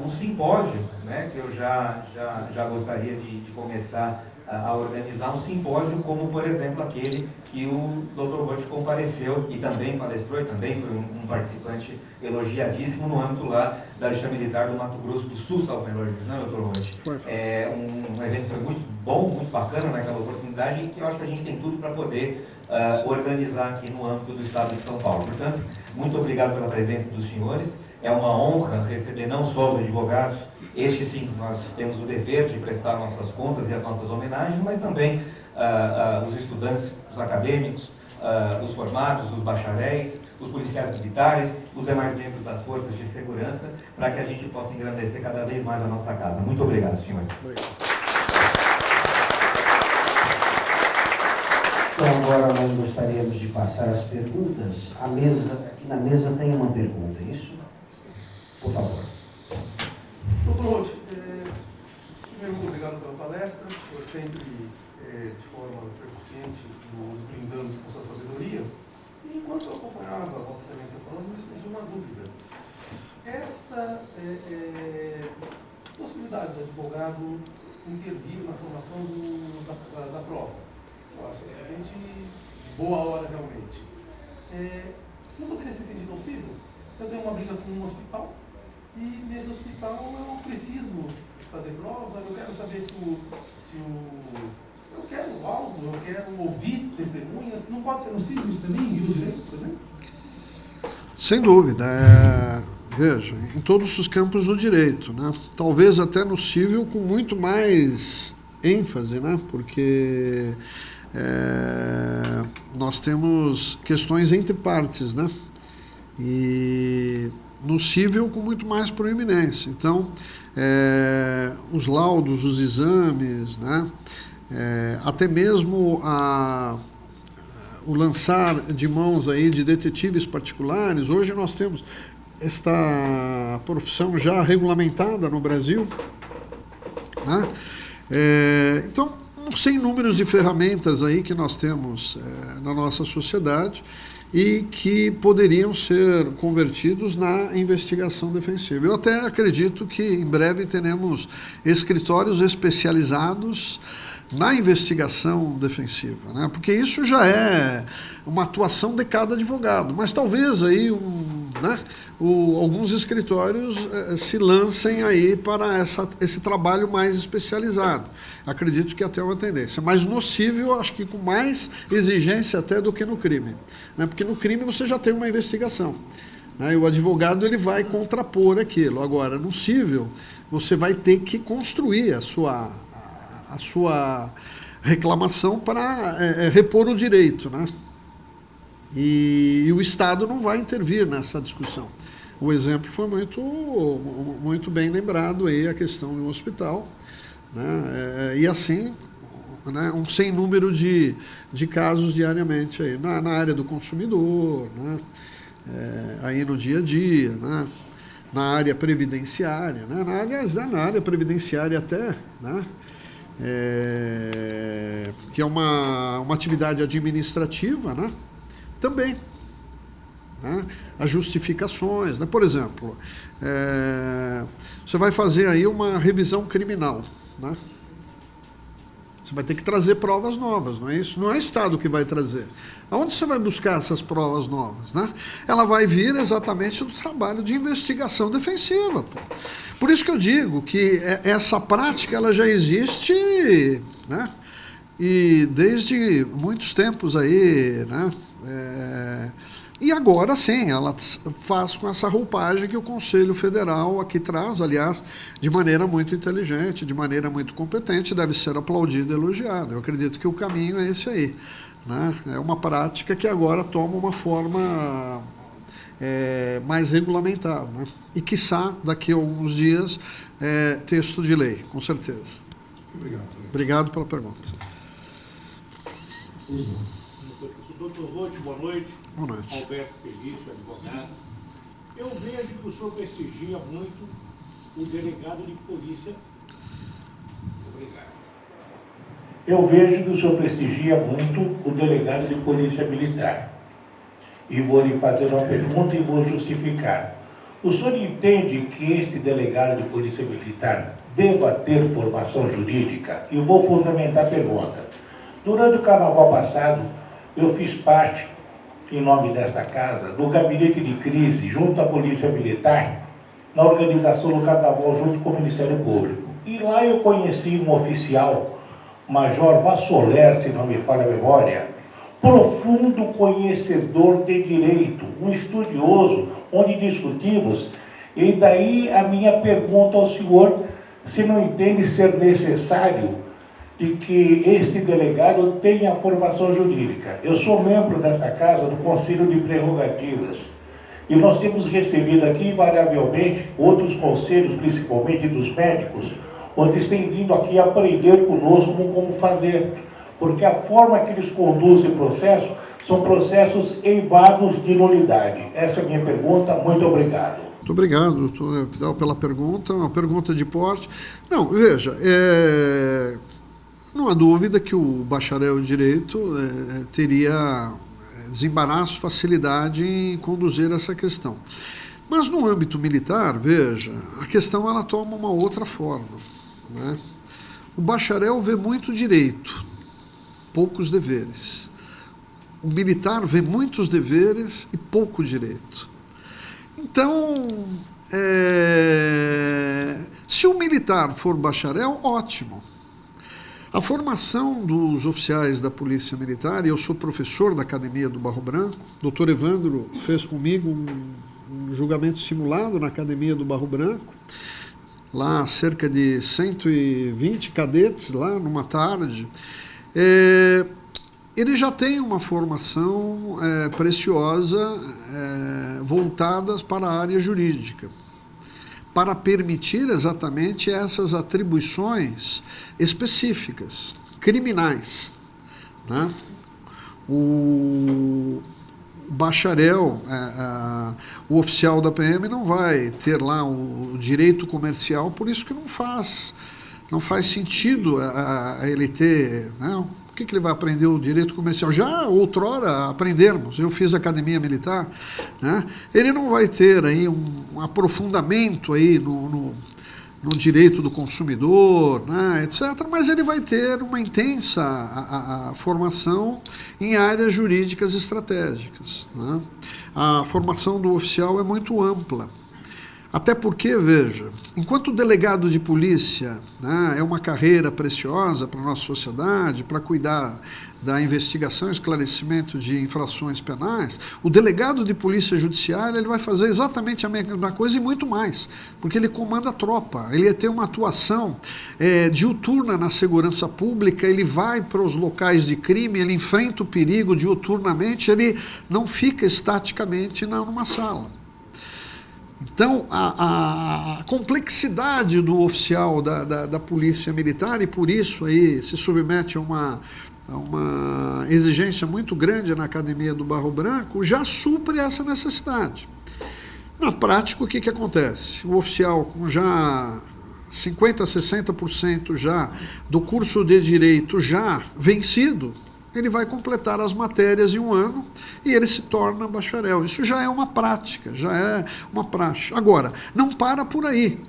um simpósio, né, que eu já gostaria de começar a organizar um simpósio, como, por exemplo, aquele que o Dr. Roth compareceu e também palestrou, e também foi um participante elogiadíssimo no âmbito lá da Justiça Militar do Mato Grosso do Sul, salvo melhor dizendo, não é, Dr. Roth? Um evento que foi muito bom, muito bacana naquela oportunidade e que eu acho que a gente tem tudo para poder organizar aqui no âmbito do Estado de São Paulo. Portanto, muito obrigado pela presença dos senhores. É uma honra receber não só os advogados, este sim, nós temos o dever de prestar nossas contas e as nossas homenagens, mas também os estudantes, os acadêmicos, os formados, os bacharéis, os policiais militares, os demais membros das forças de segurança, para que a gente possa engrandecer cada vez mais a nossa casa. Muito obrigado, senhores. Então, agora nós gostaríamos de passar as perguntas. Aqui na mesa tem uma pergunta, é isso? Por favor. Dr. Roth, primeiro, muito obrigado pela palestra. O senhor sempre, de forma eficiente, nos brindando com sua sabedoria. E enquanto eu acompanhava a Vossa Excelência falando, me surgiu uma dúvida. Esta possibilidade do advogado intervir na formação da prova, eu acho realmente de boa hora, realmente. Não poderia ser estendido ao civil? Eu tenho uma briga com um hospital, e nesse hospital eu preciso fazer prova, eu quero saber eu quero algo, eu quero ouvir testemunhas. Não pode ser no civil isso também, em direito, por exemplo? Sem dúvida. Veja, em todos os campos do direito, né? Talvez até no civil com muito mais ênfase, né? Porque nós temos questões entre partes, né? E no civil com muito mais proeminência. Então, os laudos, os exames, né? Até mesmo o lançar de mãos aí de detetives particulares. Hoje nós temos esta profissão já regulamentada no Brasil, né? Então, sem números de ferramentas aí que nós temos na nossa sociedade e que poderiam ser convertidos na investigação defensiva. Eu até acredito que em breve teremos escritórios especializados na investigação defensiva, né? Porque isso já é uma atuação de cada advogado, mas talvez aí né, alguns escritórios se lancem aí para esse trabalho mais especializado. Acredito que até é uma tendência. Mas no civil, acho que com mais exigência até do que no crime. Né, porque no crime você já tem uma investigação. Né, e o advogado ele vai contrapor aquilo. Agora, no civil, você vai ter que construir a sua reclamação para repor o direito, né? E o Estado não vai intervir nessa discussão. O exemplo foi muito bem lembrado aí, a questão de um hospital, né? E assim, né, um sem número de casos diariamente aí, na área do consumidor, né? Aí no dia a dia, né? Na área previdenciária, né? Na área previdenciária até, né? Que é uma atividade administrativa, né? Também, né? As justificações, né? Por exemplo, você vai fazer aí uma revisão criminal, né? Você vai ter que trazer provas novas, não é isso? Não é o Estado que vai trazer. Aonde você vai buscar essas provas novas, né? Ela vai vir exatamente do trabalho de investigação defensiva, pô. Por isso que eu digo que essa prática ela já existe, né? E desde muitos tempos aí, né? E agora sim, ela faz com essa roupagem que o Conselho Federal aqui traz, aliás, de maneira muito inteligente, de maneira muito competente, deve ser aplaudido e elogiado. Eu acredito que o caminho é esse aí, né? É uma prática que agora toma uma forma mais regulamentar, né? E quiçá, daqui a alguns dias, texto de lei, com certeza. Obrigado. Obrigado pela pergunta. Doutor Roth, boa noite. Boa noite. Alberto Felício, advogado. Eu vejo que o senhor prestigia muito o delegado de polícia. Obrigado. Eu vejo que o senhor prestigia muito o delegado de polícia militar. E vou lhe fazer uma pergunta e vou justificar. O senhor entende que este delegado de polícia militar deva ter formação jurídica? E vou fundamentar a pergunta. Durante o carnaval passado, eu fiz parte, em nome desta casa, do gabinete de crise junto à Polícia Militar, na organização do carnaval junto com o Ministério Público. E lá eu conheci um oficial, Major Vassoler, se não me falha a memória, profundo conhecedor de direito, um estudioso, onde discutimos, e daí a minha pergunta ao senhor, se não entende ser necessário de que este delegado tenha formação jurídica. Eu sou membro dessa casa do Conselho de Prerrogativas e nós temos recebido aqui invariavelmente outros conselhos, principalmente dos médicos, onde eles têm vindo aqui aprender conosco como fazer, porque a forma que eles conduzem o processo são processos eivados de nulidade. Essa é a minha pergunta. Muito obrigado. Muito obrigado, doutor Vidal, pela pergunta, uma pergunta de porte. Não, veja, não há dúvida que o bacharel em Direito teria desembaraço, facilidade em conduzir essa questão. Mas no âmbito militar, veja, a questão ela toma uma outra forma, né? O bacharel vê muito direito, poucos deveres. O militar vê muitos deveres e pouco direito. Então, se o militar for bacharel, ótimo. A formação dos oficiais da Polícia Militar, e eu sou professor da Academia do Barro Branco, o doutor Evandro fez comigo um julgamento simulado na Academia do Barro Branco, lá cerca de 120 cadetes, lá numa tarde. Ele já tem uma formação preciosa, voltadas para a área jurídica, para permitir exatamente essas atribuições específicas, criminais, né? O bacharel, o oficial da PM não vai ter lá o direito comercial, por isso que não faz sentido ele ter, né? Por que ele vai aprender o direito comercial? Já outrora aprendermos, eu fiz academia militar, né? Ele não vai ter aí um aprofundamento aí no direito do consumidor, né, etc., mas ele vai ter uma intensa a formação em áreas jurídicas estratégicas, né? A formação do oficial é muito ampla. Até porque, veja, enquanto delegado de polícia, né, é uma carreira preciosa para a nossa sociedade, para cuidar da investigação e esclarecimento de infrações penais, o delegado de polícia judiciária ele vai fazer exatamente a mesma coisa e muito mais, porque ele comanda a tropa, ele ia ter uma atuação diuturna na segurança pública, ele vai para os locais de crime, ele enfrenta o perigo diuturnamente, ele não fica estaticamente numa sala. Então, a complexidade do oficial da Polícia Militar, e por isso aí se submete a uma exigência muito grande na Academia do Barro Branco, já supre essa necessidade. Na prática, o que acontece? O oficial com já 50% a 60% já do curso de Direito já vencido, ele vai completar as matérias em um ano e ele se torna bacharel. Isso já é uma prática, já é uma praxe. Agora, não para por aí.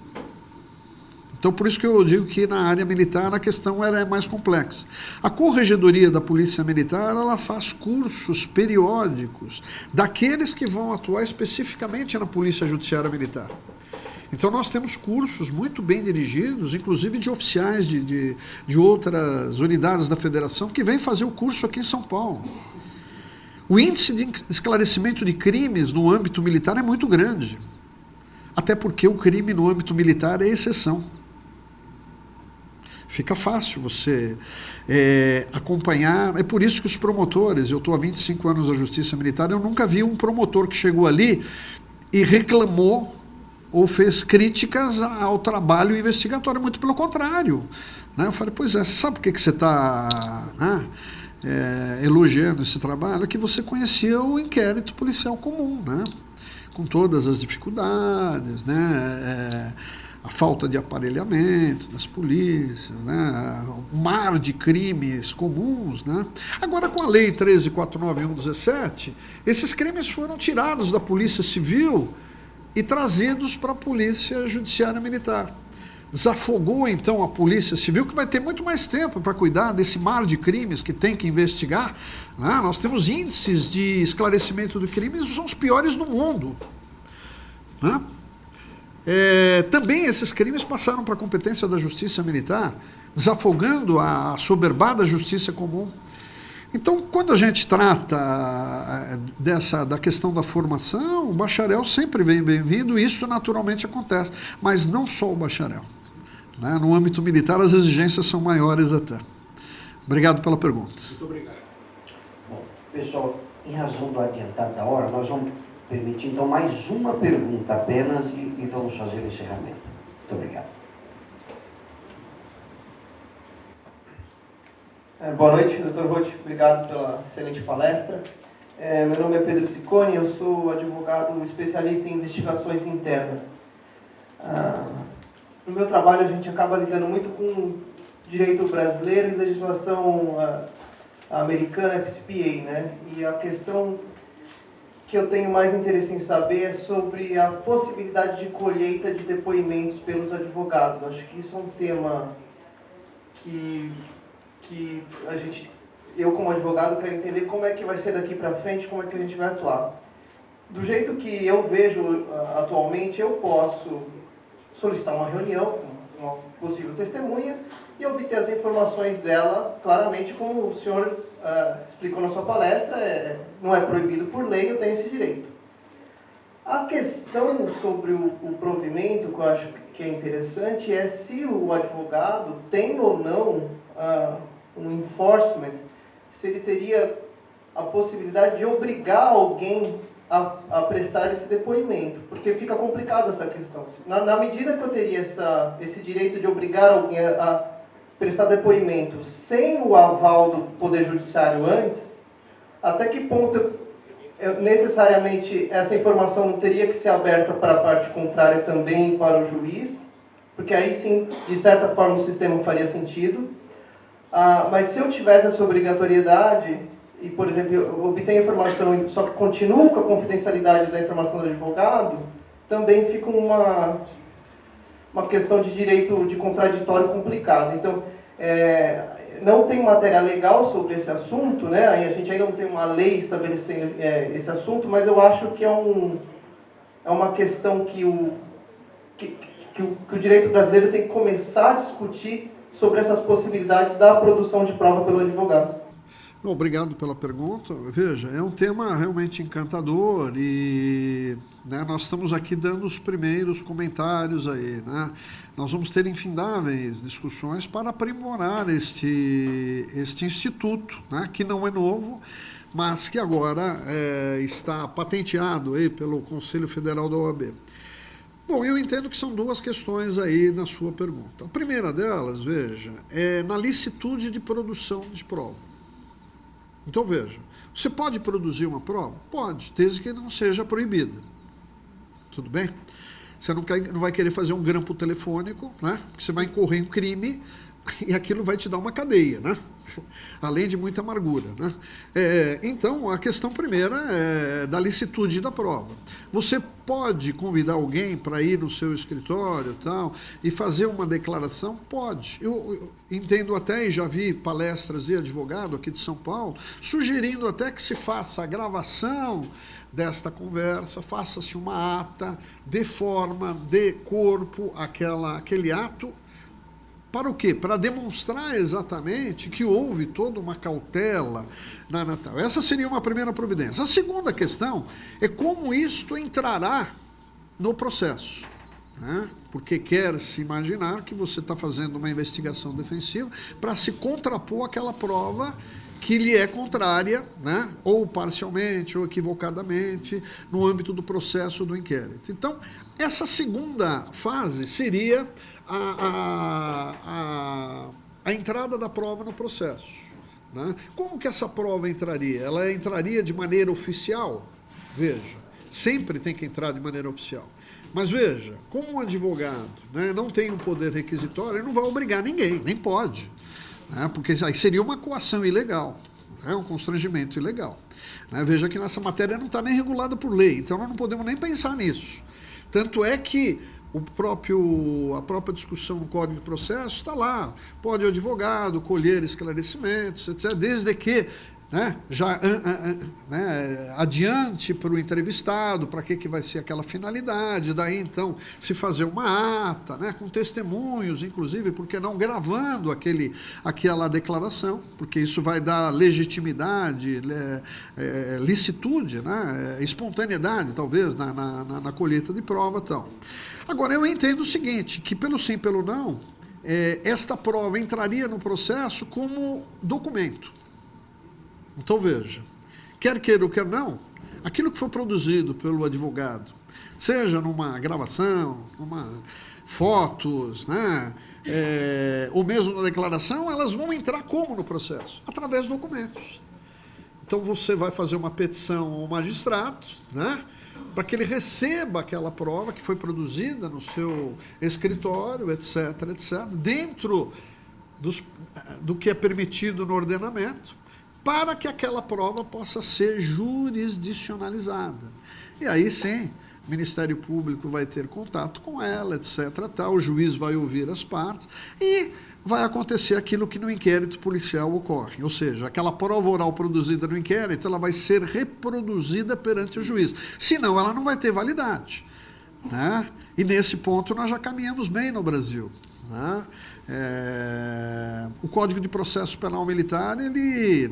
Então, por isso que eu digo que na área militar a questão é mais complexa. A Corregedoria da Polícia Militar, ela faz cursos periódicos daqueles que vão atuar especificamente na Polícia Judiciária Militar. Então, nós temos cursos muito bem dirigidos, inclusive de oficiais de outras unidades da federação, que vêm fazer o curso aqui em São Paulo. O índice de esclarecimento de crimes no âmbito militar é muito grande, até porque o crime no âmbito militar é exceção. Fica fácil você acompanhar, é por isso que os promotores, eu estou há 25 anos na Justiça Militar, eu nunca vi um promotor que chegou ali e reclamou ou fez críticas ao trabalho investigatório, muito pelo contrário. Né? Eu falei, pois é, você sabe por que você está elogiando esse trabalho? É que você conhecia o inquérito policial comum, né? Com todas as dificuldades, né? A falta de aparelhamento das polícias, né? O mar de crimes comuns. Né? Agora, com a Lei 13.491/17, esses crimes foram tirados da Polícia Civil e trazidos para a Polícia Judiciária Militar. Desafogou, então, a Polícia Civil, que vai ter muito mais tempo para cuidar desse mar de crimes que tem que investigar. Né? Nós temos índices de esclarecimento de crimes que são os piores do mundo. Né? Também esses crimes passaram para a competência da Justiça Militar, desafogando a soberbada Justiça Comum. Então, quando a gente trata da questão da formação, o bacharel sempre vem bem-vindo, e isso naturalmente acontece, mas não só o bacharel. Né? No âmbito militar, as exigências são maiores até. Obrigado pela pergunta. Muito obrigado. Bom, pessoal, em razão do adiantado da hora, nós vamos permitir então mais uma pergunta apenas e vamos fazer o encerramento. Muito obrigado. Boa noite, Dr. Roth, obrigado pela excelente palestra. Meu nome é Pedro Ciccone, eu sou advogado especialista em investigações internas. No meu trabalho a gente acaba lidando muito com direito brasileiro e legislação americana, FCPA, né? E a questão que eu tenho mais interesse em saber é sobre a possibilidade de colheita de depoimentos pelos advogados. Acho que isso é um tema que eu como advogado quero entender como é que vai ser daqui para frente, como é que a gente vai atuar. Do jeito que eu vejo atualmente, eu posso solicitar uma reunião com uma possível testemunha e obter as informações dela claramente, como o senhor explicou na sua palestra, não é proibido por lei, eu tenho esse direito. A questão sobre o provimento, que eu acho que é interessante, é se o advogado tem ou não um enforcement, se ele teria a possibilidade de obrigar alguém a prestar esse depoimento, porque fica complicada essa questão. Na medida que eu teria esse direito de obrigar alguém a prestar depoimento sem o aval do Poder Judiciário antes, até que ponto necessariamente essa informação não teria que ser aberta para a parte contrária também para o juiz, porque aí sim, de certa forma, o sistema faria sentido. Mas se eu tivesse essa obrigatoriedade, e, por exemplo, eu obtenho informação, só que continuo com a confidencialidade da informação do advogado, também fica uma questão de direito de contraditório complicado. Então, não tem matéria legal sobre esse assunto, né? A gente ainda não tem uma lei estabelecendo esse assunto, mas eu acho que é uma questão que o direito brasileiro tem que começar a discutir sobre essas possibilidades da produção de prova pelo advogado. Obrigado pela pergunta. Veja, é um tema realmente encantador e, né, nós estamos aqui dando os primeiros comentários aí, né? Nós vamos ter infindáveis discussões para aprimorar este instituto, né, que não é novo, mas que agora está patenteado aí pelo Conselho Federal da OAB. Bom, eu entendo que são duas questões aí na sua pergunta. A primeira delas, veja, é na licitude de produção de prova. Então, veja, você pode produzir uma prova? Pode, desde que não seja proibida. Tudo bem? Você não vai querer fazer um grampo telefônico, né? Porque você vai incorrer em um crime e aquilo vai te dar uma cadeia, né? Além de muita amargura, né? Então, a questão primeira é da licitude da prova. Você pode convidar alguém para ir no seu escritório e fazer uma declaração? Pode. Eu entendo até, e já vi palestras de advogado aqui de São Paulo, sugerindo até que se faça a gravação desta conversa, faça-se uma ata, dê forma, dê corpo àquele ato. Para o quê? Para demonstrar exatamente que houve toda uma cautela na Natal. Essa seria uma primeira providência. A segunda questão é como isto entrará no processo, né? Porque quer-se imaginar que você está fazendo uma investigação defensiva para se contrapor àquela prova que lhe é contrária, né? Ou parcialmente ou equivocadamente, no âmbito do processo do inquérito. Então, essa segunda fase seria a entrada da prova no processo, né? Como que essa prova entraria? Ela entraria de maneira oficial? Veja, sempre tem que entrar de maneira oficial. Mas veja, como um advogado, né, não tem um poder requisitório, ele não vai obrigar ninguém, nem pode, né? Porque aí seria uma coação ilegal, né, um constrangimento ilegal, né? Veja que nessa matéria não está nem regulada por lei, então nós não podemos nem pensar nisso. Tanto é que a própria discussão no Código de Processo está lá. Pode o advogado colher esclarecimentos, etc., desde que, né, já adiante para o entrevistado, para que vai ser aquela finalidade, daí então se fazer uma ata, né, com testemunhos, inclusive, porque não gravando aquela declaração, porque isso vai dar legitimidade, licitude, né, espontaneidade, talvez, na colheita de prova e tal. Agora, eu entendo o seguinte, que pelo sim, pelo não, esta prova entraria no processo como documento. Então, veja, quer queira ou quer não, aquilo que for produzido pelo advogado, seja numa gravação, fotos, né, ou mesmo na declaração, elas vão entrar como no processo? Através de documentos. Então, você vai fazer uma petição ao magistrado, né, para que ele receba aquela prova que foi produzida no seu escritório, etc., dentro do que é permitido no ordenamento, para que aquela prova possa ser jurisdicionalizada. E aí sim, o Ministério Público vai ter contato com ela, etc., o juiz vai ouvir as partes e vai acontecer aquilo que no inquérito policial ocorre, ou seja, aquela prova oral produzida no inquérito, ela vai ser reproduzida perante o juiz, senão ela não vai ter validade, né? E nesse ponto nós já caminhamos bem no Brasil, né? O Código de Processo Penal Militar, ele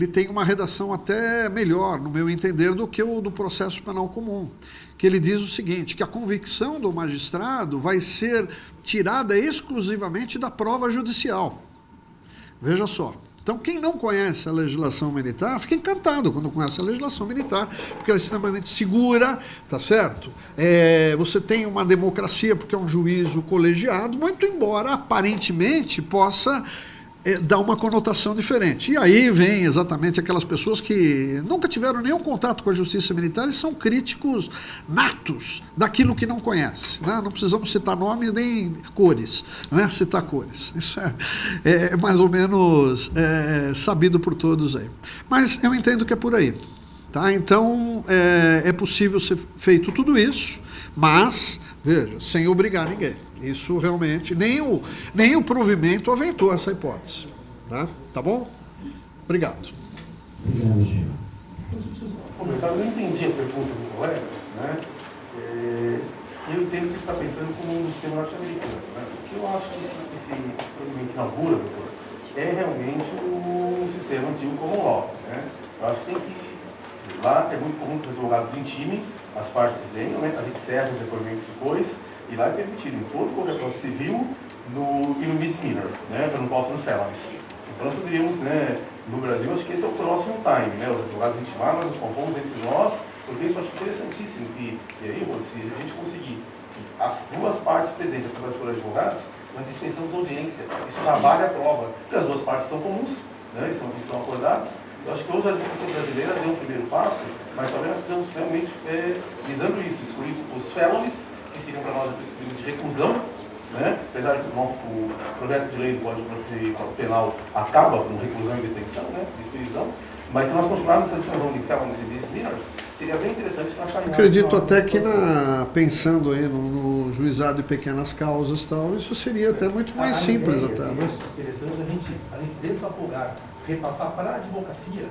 tem uma redação até melhor, no meu entender, do que o do processo penal comum, que ele diz o seguinte, que a convicção do magistrado vai ser tirada exclusivamente da prova judicial. Veja só. Então, quem não conhece a legislação militar, fica encantado quando conhece a legislação militar, porque ela é extremamente segura, tá certo? Você tem uma democracia, porque é um juízo colegiado, muito embora, aparentemente, possa dá uma conotação diferente. E aí vem exatamente aquelas pessoas que nunca tiveram nenhum contato com a justiça militar e são críticos natos daquilo que não conhece, né? Não precisamos citar nomes nem cores, né? Citar cores. Isso é mais ou menos sabido por todos aí. Mas eu entendo que é por aí. Tá? Então, é possível ser feito tudo isso, mas Veja, sem obrigar ninguém. Isso realmente, nem o provimento aventou essa hipótese. Tá bom? Obrigado. Obrigado, senhor. Eu não entendi a pergunta do colega, né? Eu entendo que você está pensando como um sistema norte-americano, né? O que eu acho que esse experimento inaugura, doutor, é realmente um sistema antigo common law, né? Eu acho que tem que... Lá é muito comum que os advogados intimem, as partes venham, né? A gente serve os depoimentos depois, e lá é permitido em todo qualquer processo civil e no misdemeanor, né? Eu não posso nos felonies. Então nós poderíamos, né, no Brasil, acho que esse é o próximo time, né? Os advogados intimaram, nós nos compomos entre nós, porque isso eu acho interessantíssimo. E aí, se a gente conseguir que as duas partes presentes, através dos advogados, uma dispensão de audiência, isso já vale a prova, porque as duas partes estão comuns, né? Estão acordadas. Eu acho que hoje a advocacia brasileira deu um primeiro passo, mas talvez nós estamos realmente visando isso, excluir os felonies, que seriam para nós os crimes de reclusão, né? Apesar de que o projeto de lei do Código Penal acaba com reclusão e detenção, né? Prisão, mas se nós continuarmos essa discussão de felonies e misdemeanors, seria bem interessante nós falarmos. Acredito até que pensando aí no juizado de pequenas causas tal, isso seria até muito mais simples até, né? É interessante a gente desafogar, repassar para a advocacia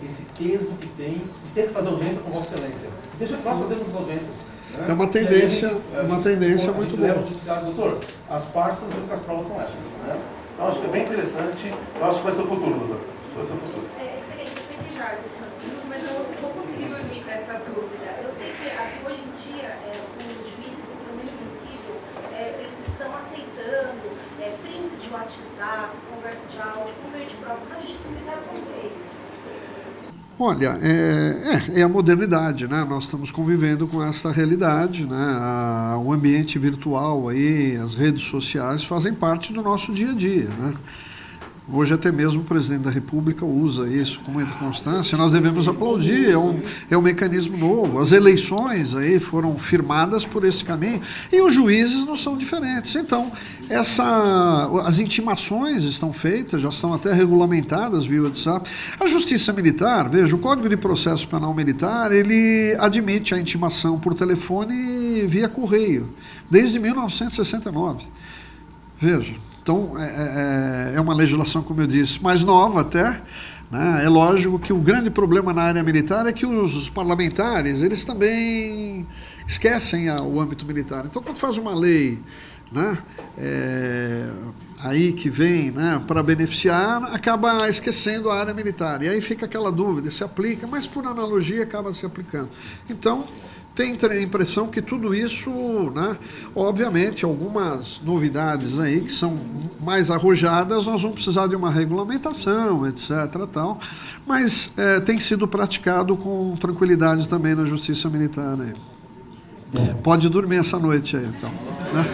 esse peso que tem de ter que fazer audiência com Vossa Excelência. Deixa que nós fazemos as audiências. Né? É uma tendência muito boa. Leva o judiciário, doutor, as partes não dizendo que as provas são essas. Né? Então, acho que é bem interessante, eu acho que vai ser o futuro, doutor. Vai ser o futuro. Excelente, eu sempre já disse umas perguntas, mas eu não vou conseguir dormir com essa dúvida. Eu sei que hoje em dia, os juízes, pelo menos no civil, eles estão aceitando prints de WhatsApp, conversa de áudio, como meio de prova. Na justiça militar, como é isso? Olha, é a modernidade, né? Nós estamos convivendo com essa realidade, né? O ambiente virtual aí, as redes sociais fazem parte do nosso dia a dia, né? Hoje até mesmo o presidente da República usa isso com muita constância, nós devemos aplaudir, é um mecanismo novo. As eleições aí foram firmadas por esse caminho e os juízes não são diferentes. Então, as intimações estão feitas, já estão até regulamentadas via WhatsApp. A Justiça Militar, veja, o Código de Processo Penal Militar, ele admite a intimação por telefone via correio, desde 1969. Veja. Então, é uma legislação, como eu disse, mais nova até, né? É lógico que o grande problema na área militar é que os parlamentares, eles também esquecem o âmbito militar. Então, quando faz uma lei, né, aí que vem, né, para beneficiar, acaba esquecendo a área militar. E aí fica aquela dúvida, se aplica, mas por analogia acaba se aplicando. Então, tem a impressão que tudo isso, né, obviamente, algumas novidades aí que são mais arrojadas, nós vamos precisar de uma regulamentação, etc. Tal, mas tem sido praticado com tranquilidade também na Justiça Militar. Né? Pode dormir essa noite aí, então. Né?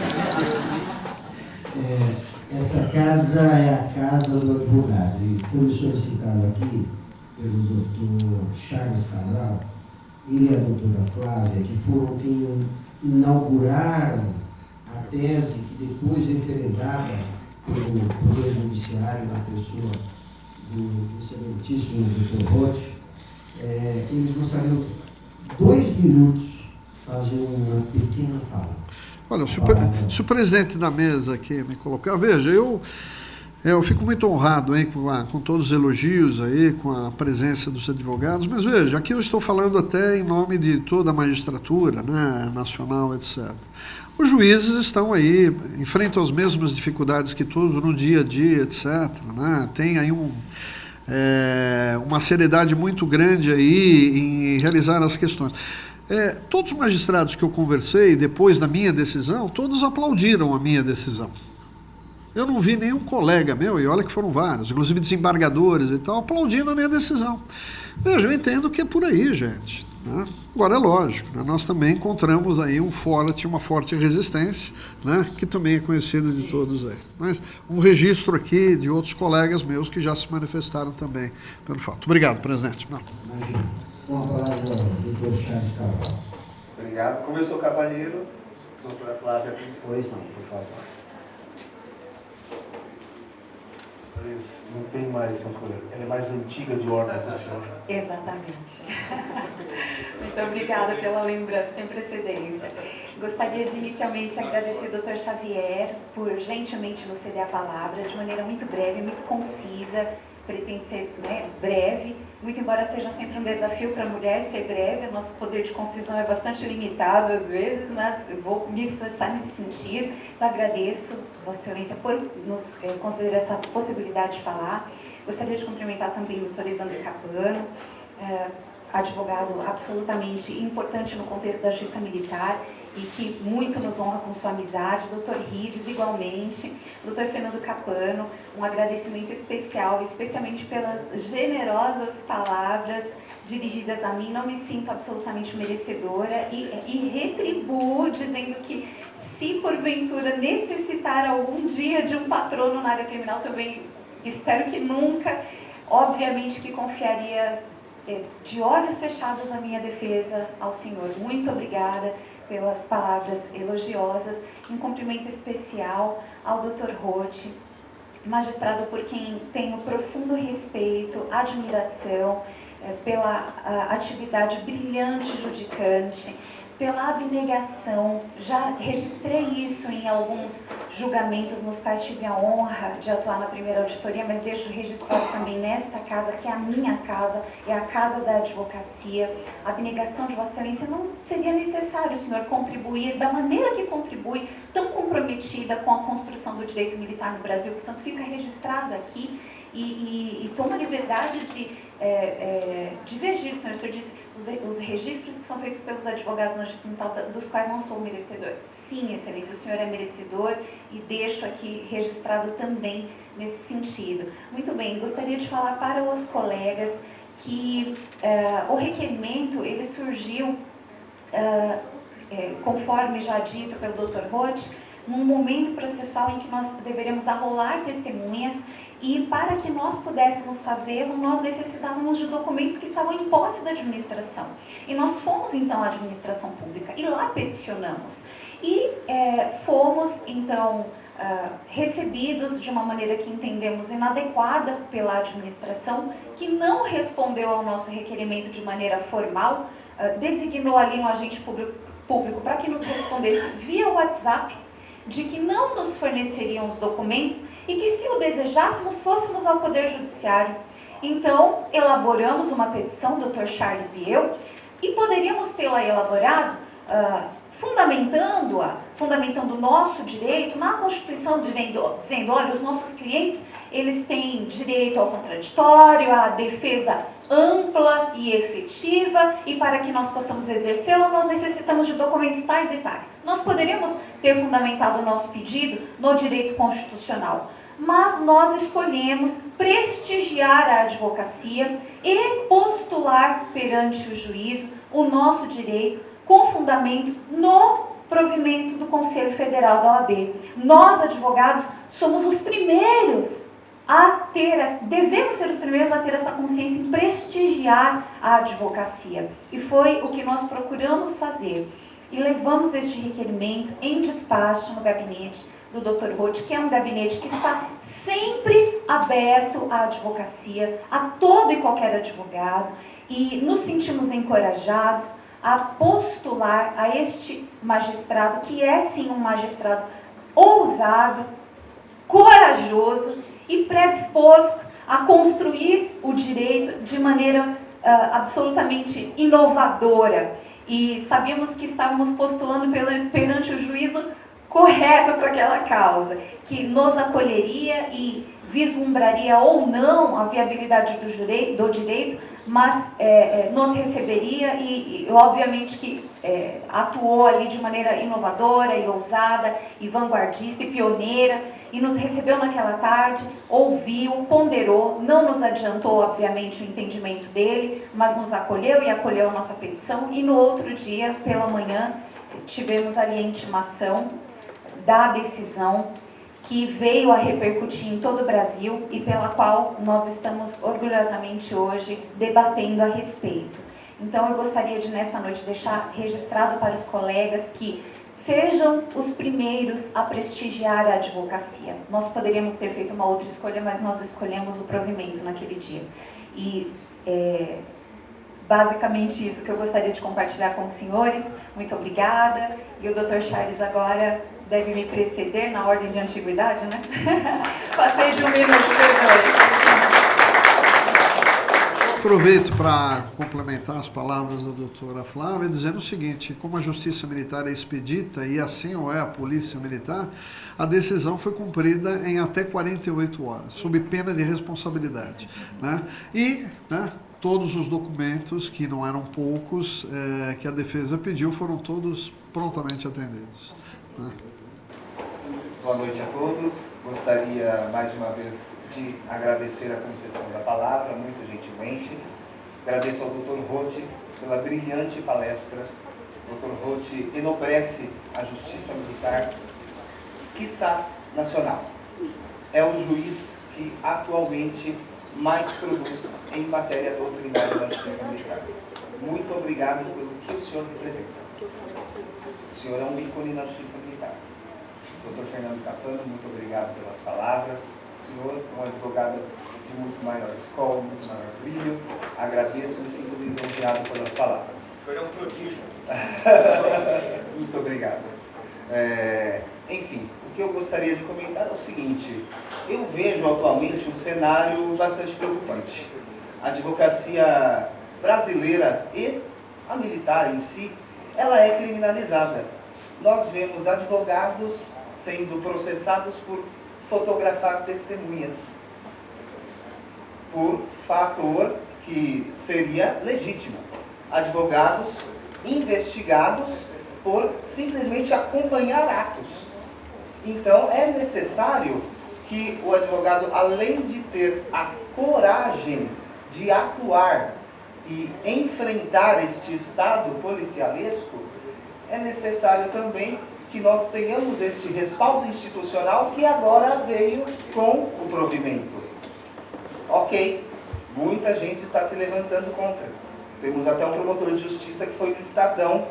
Essa casa é a casa do advogado e foi solicitado aqui pelo doutor Charles Cabral e a doutora Flávia, que foram quem inauguraram a tese que depois referendada pelo Poder Judiciário na pessoa do excelentíssimo doutor Roth. Eles gostariam, 2 minutos, fazer uma pequena fala. Olha, se o presidente da mesa aqui me colocar, veja, eu fico muito honrado aí com todos os elogios aí, com a presença dos advogados, mas veja, aqui eu estou falando até em nome de toda a magistratura, né, nacional, etc. Os juízes estão aí, enfrentam as mesmas dificuldades que todos no dia a dia, etc. Né, tem aí uma seriedade muito grande aí em realizar as questões. Todos os magistrados que eu conversei depois da minha decisão, todos aplaudiram a minha decisão. Eu não vi nenhum colega meu, e olha que foram vários, inclusive desembargadores e tal, aplaudindo a minha decisão. Veja, eu entendo que é por aí, gente. Né? Agora, é lógico, né? Nós também encontramos aí uma forte resistência, né? Que também é conhecida de todos aí. Mas um registro aqui de outros colegas meus que já se manifestaram também pelo fato. Obrigado, presidente. Imagina. Com a palavra do doutor Charles Cabral. Obrigado. Como eu sou cavalheiro, doutora Flávia, pois não, por favor. Não tem mais, ela é mais antiga de ordem da senhora. Exatamente. Muito obrigada pela lembrança, tem precedência. Gostaria de inicialmente agradecer ao Dr. Xavier por gentilmente nos ceder a palavra de maneira muito breve, muito concisa. Pretende ser breve, muito embora seja sempre um desafio para a mulher ser breve, o nosso poder de concisão é bastante limitado às vezes, mas eu vou me esforçar nesse sentido. Então agradeço, Vossa Excelência, por nos conceder essa possibilidade de falar. Gostaria de cumprimentar também o Dr. Evandro Capano, advogado absolutamente importante no contexto da justiça militar e que muito nos honra com sua amizade, Dr. Rives, igualmente, Dr. Fernando Capano, um agradecimento especial, especialmente pelas generosas palavras dirigidas a mim, não me sinto absolutamente merecedora e retribuo dizendo que se porventura necessitar algum dia de um patrono na área criminal, também espero que nunca, obviamente que confiaria de olhos fechados a minha defesa ao senhor. Muito obrigada pelas palavras elogiosas, um cumprimento especial ao Dr. Roth, magistrado por quem tenho profundo respeito, admiração, pela atividade brilhante judicante, pela abnegação. Já registrei isso em alguns julgamentos nos quais tive a honra de atuar na primeira auditoria, mas deixo registrado também nesta casa, que é a minha casa, é a casa da advocacia. A abnegação de Vossa Excelência, não seria necessário o senhor contribuir da maneira que contribui, tão comprometida com a construção do direito militar no Brasil. Portanto, fica registrado aqui e toma liberdade de divergir. O senhor disse os registros que são feitos pelos advogados na justiça militar, dos quais não sou merecedor. Sim, Excelência, o senhor é merecedor e deixo aqui registrado também nesse sentido. Muito bem, gostaria de falar para os colegas que o requerimento ele surgiu, conforme já dito pelo Dr. Roth, num momento processual em que nós deveremos arrolar testemunhas. E para que nós pudéssemos fazê-lo, nós necessitávamos de documentos que estavam em posse da administração. E nós fomos, então, à administração pública e lá peticionamos. E fomos, então, recebidos de uma maneira que entendemos inadequada pela administração, que não respondeu ao nosso requerimento de maneira formal, designou ali um agente público para que nos respondesse via WhatsApp, de que não nos forneceriam os documentos e que, se o desejássemos, fôssemos ao Poder Judiciário. Então, elaboramos uma petição, o Dr. Charles e eu, e poderíamos tê-la elaborado fundamentando o nosso direito na Constituição, dizendo, olha, os nossos clientes, eles têm direito ao contraditório, à defesa ampla e efetiva, e para que nós possamos exercê-la, nós necessitamos de documentos tais e tais. Nós poderíamos ter fundamentado o nosso pedido no direito constitucional, mas nós escolhemos prestigiar a advocacia e postular perante o juízo o nosso direito com fundamento no provimento do Conselho Federal da OAB. Nós, advogados, somos os primeiros devemos ser os primeiros a ter essa consciência em prestigiar a advocacia. E foi o que nós procuramos fazer. E levamos este requerimento em despacho no gabinete do Dr. Roth, que é um gabinete que está sempre aberto à advocacia, a todo e qualquer advogado, e nos sentimos encorajados a postular a este magistrado, que é sim um magistrado ousado, corajoso e predisposto a construir o direito de maneira absolutamente inovadora. E sabíamos que estávamos postulando perante o juízo correto para aquela causa, que nos acolheria e vislumbraria ou não a viabilidade do direito, mas nos receberia e obviamente que atuou ali de maneira inovadora e ousada e vanguardista e pioneira, e nos recebeu naquela tarde, ouviu, ponderou, não nos adiantou obviamente o entendimento dele, mas nos acolheu e acolheu a nossa petição, e no outro dia, pela manhã, tivemos ali a intimação da decisão que veio a repercutir em todo o Brasil e pela qual nós estamos orgulhosamente hoje debatendo a respeito. Então, eu gostaria de, nesta noite, deixar registrado para os colegas que sejam os primeiros a prestigiar a advocacia. Nós poderíamos ter feito uma outra escolha, mas nós escolhemos o provimento naquele dia. E basicamente isso que eu gostaria de compartilhar com os senhores. Muito obrigada. E o Dr. Charles agora deve me preceder na ordem de antiguidade, né? Passei de 1 minuto, perdão. Aproveito para complementar as palavras da doutora Flávia, dizendo o seguinte: como a Justiça Militar é expedita, e assim o é a Polícia Militar, a decisão foi cumprida em até 48 horas, sob pena de responsabilidade, né? E, né, todos os documentos, que não eram poucos, que a defesa pediu, foram todos prontamente atendidos, né? Boa noite a todos. Gostaria, mais uma vez, de agradecer a concessão da palavra, muito gentilmente. Agradeço ao Dr. Roth pela brilhante palestra. O Dr. Roth enobrece a Justiça Militar, quiçá nacional. É o juiz que atualmente mais produz em matéria doutrinária da Justiça Militar. Muito obrigado pelo que o senhor representa. O senhor é um ícone na Justiça Militar. Dr. Fernando Capano, muito obrigado pelas palavras. O senhor é um advogado de muito maior escola, muito maior brilho. Agradeço e me sinto lisonjeado pelas palavras. O senhor é um prodígio. Muito obrigado. Enfim, o que eu gostaria de comentar é o seguinte: eu vejo atualmente um cenário bastante preocupante. A advocacia brasileira e a militar em si, ela é criminalizada. Nós vemos advogados sendo processados por fotografar testemunhas, por fator que seria legítimo. Advogados investigados por simplesmente acompanhar atos. Então, é necessário que o advogado, além de ter a coragem de atuar e enfrentar este estado policialesco, é necessário também que nós tenhamos este respaldo institucional que agora veio com o provimento. Ok, muita gente está se levantando contra. Temos até um promotor de justiça que foi no Estadão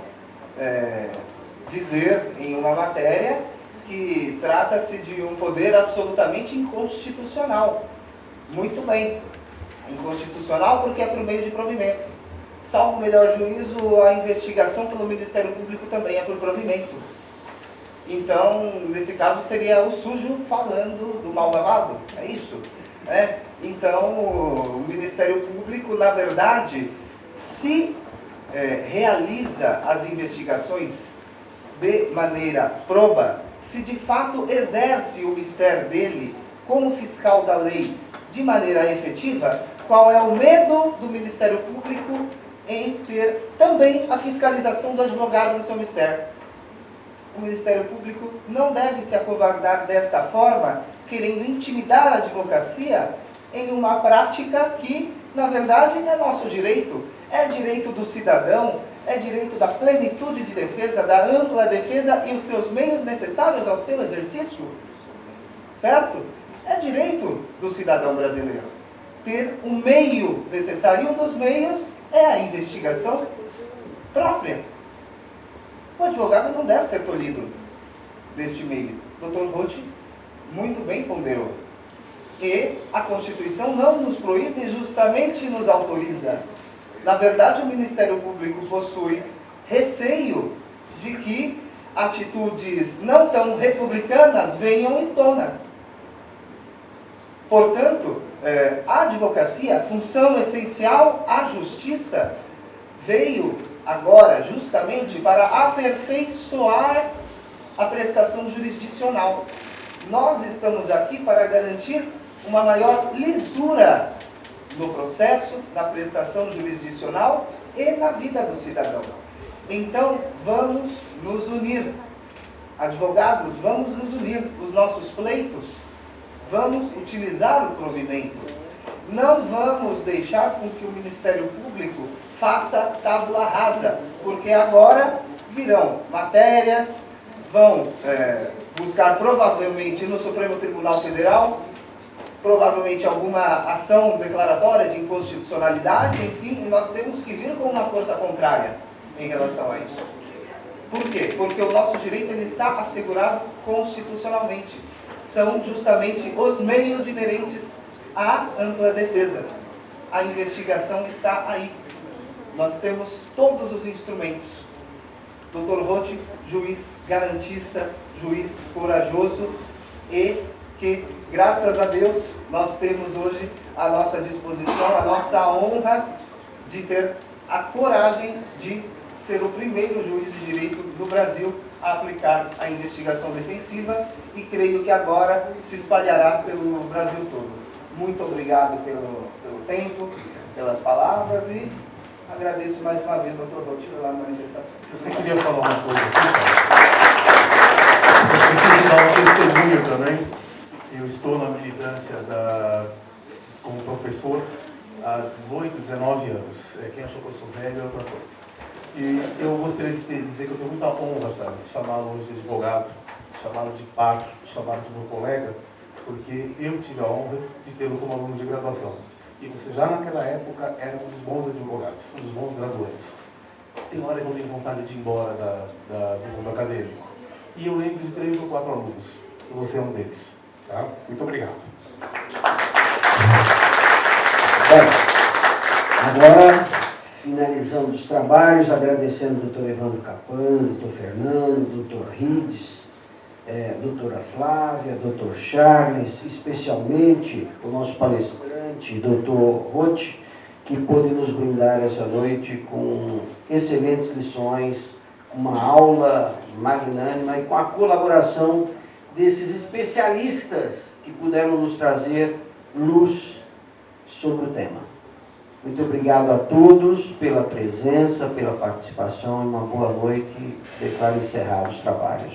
dizer em uma matéria que trata-se de um poder absolutamente inconstitucional. Muito bem, inconstitucional porque é por meio de provimento. Salvo o melhor juízo, a investigação pelo Ministério Público também é por provimento. Então, nesse caso, seria o sujo falando do mal lavado, é isso? Então, o Ministério Público, na verdade, se realiza as investigações de maneira proba, se de fato exerce o mistério dele como fiscal da lei de maneira efetiva, qual é o medo do Ministério Público em ter também a fiscalização do advogado no seu mistério? O Ministério Público não deve se acovardar desta forma, querendo intimidar a advocacia em uma prática que, na verdade, é nosso direito. É direito do cidadão, é direito da plenitude de defesa, da ampla defesa e os seus meios necessários ao seu exercício. Certo? É direito do cidadão brasileiro ter o meio necessário. E um dos meios é a investigação própria. O advogado não deve ser tolhido deste meio. O Dr. Roth muito bem ponderou. E a Constituição não nos proíbe, justamente nos autoriza. Na verdade, o Ministério Público possui receio de que atitudes não tão republicanas venham em tona. Portanto, a advocacia, a função essencial, a justiça, veio agora justamente para aperfeiçoar a prestação jurisdicional. Nós estamos aqui para garantir uma maior lisura no processo, na prestação jurisdicional e na vida do cidadão. Então, vamos nos unir. Advogados, vamos nos unir. Os nossos pleitos, vamos utilizar o provimento. Não vamos deixar com que o Ministério Público faça tábula rasa, porque agora virão matérias, vão buscar provavelmente no Supremo Tribunal Federal, provavelmente alguma ação declaratória de inconstitucionalidade, enfim, e nós temos que vir com uma força contrária em relação a isso. Por quê? Porque o nosso direito ele está assegurado constitucionalmente. São justamente os meios inerentes à ampla defesa. A investigação está aí. nós temos todos os instrumentos. Dr. Roth, juiz garantista, juiz corajoso e que, graças a Deus, nós temos hoje à nossa disposição, a nossa honra de ter a coragem de ser o primeiro juiz de direito do Brasil a aplicar a investigação defensiva e creio que agora se espalhará pelo Brasil todo. Muito obrigado pelo tempo, pelas palavras e agradeço mais uma vez, Dr. Roth, pela manifestação. Eu só queria falar uma coisa aqui, cara. Eu queria dar um testemunho também. Eu estou na militância como professor há 18, 19 anos. Quem achou que eu sou velho é outra coisa. E eu gostaria de dizer que eu tenho muita honra, sabe, de chamá-lo hoje de advogado, de chamá-lo de par, de chamá-lo de meu colega, porque eu tive a honra de tê-lo como aluno de graduação. E você já naquela época era um dos bons advogados, um dos bons graduandos. Tem hora que eu tenho vontade de ir embora do mundo acadêmico. E eu lembro de 3 ou 4 alunos, e você é um deles. Tá? Muito obrigado. Bem, agora, finalizando os trabalhos, agradecendo ao Dr. Evandro Capan, Dr. Fernando, Dr. Rides, doutora Flávia, Dr. Charles, especialmente o nosso palestrante, Dr. Roth, que pôde nos brindar essa noite com excelentes lições, uma aula magnânima e com a colaboração desses especialistas que puderam nos trazer luz sobre o tema. Muito obrigado a todos pela presença, pela participação e uma boa noite. Declaro encerrados os trabalhos.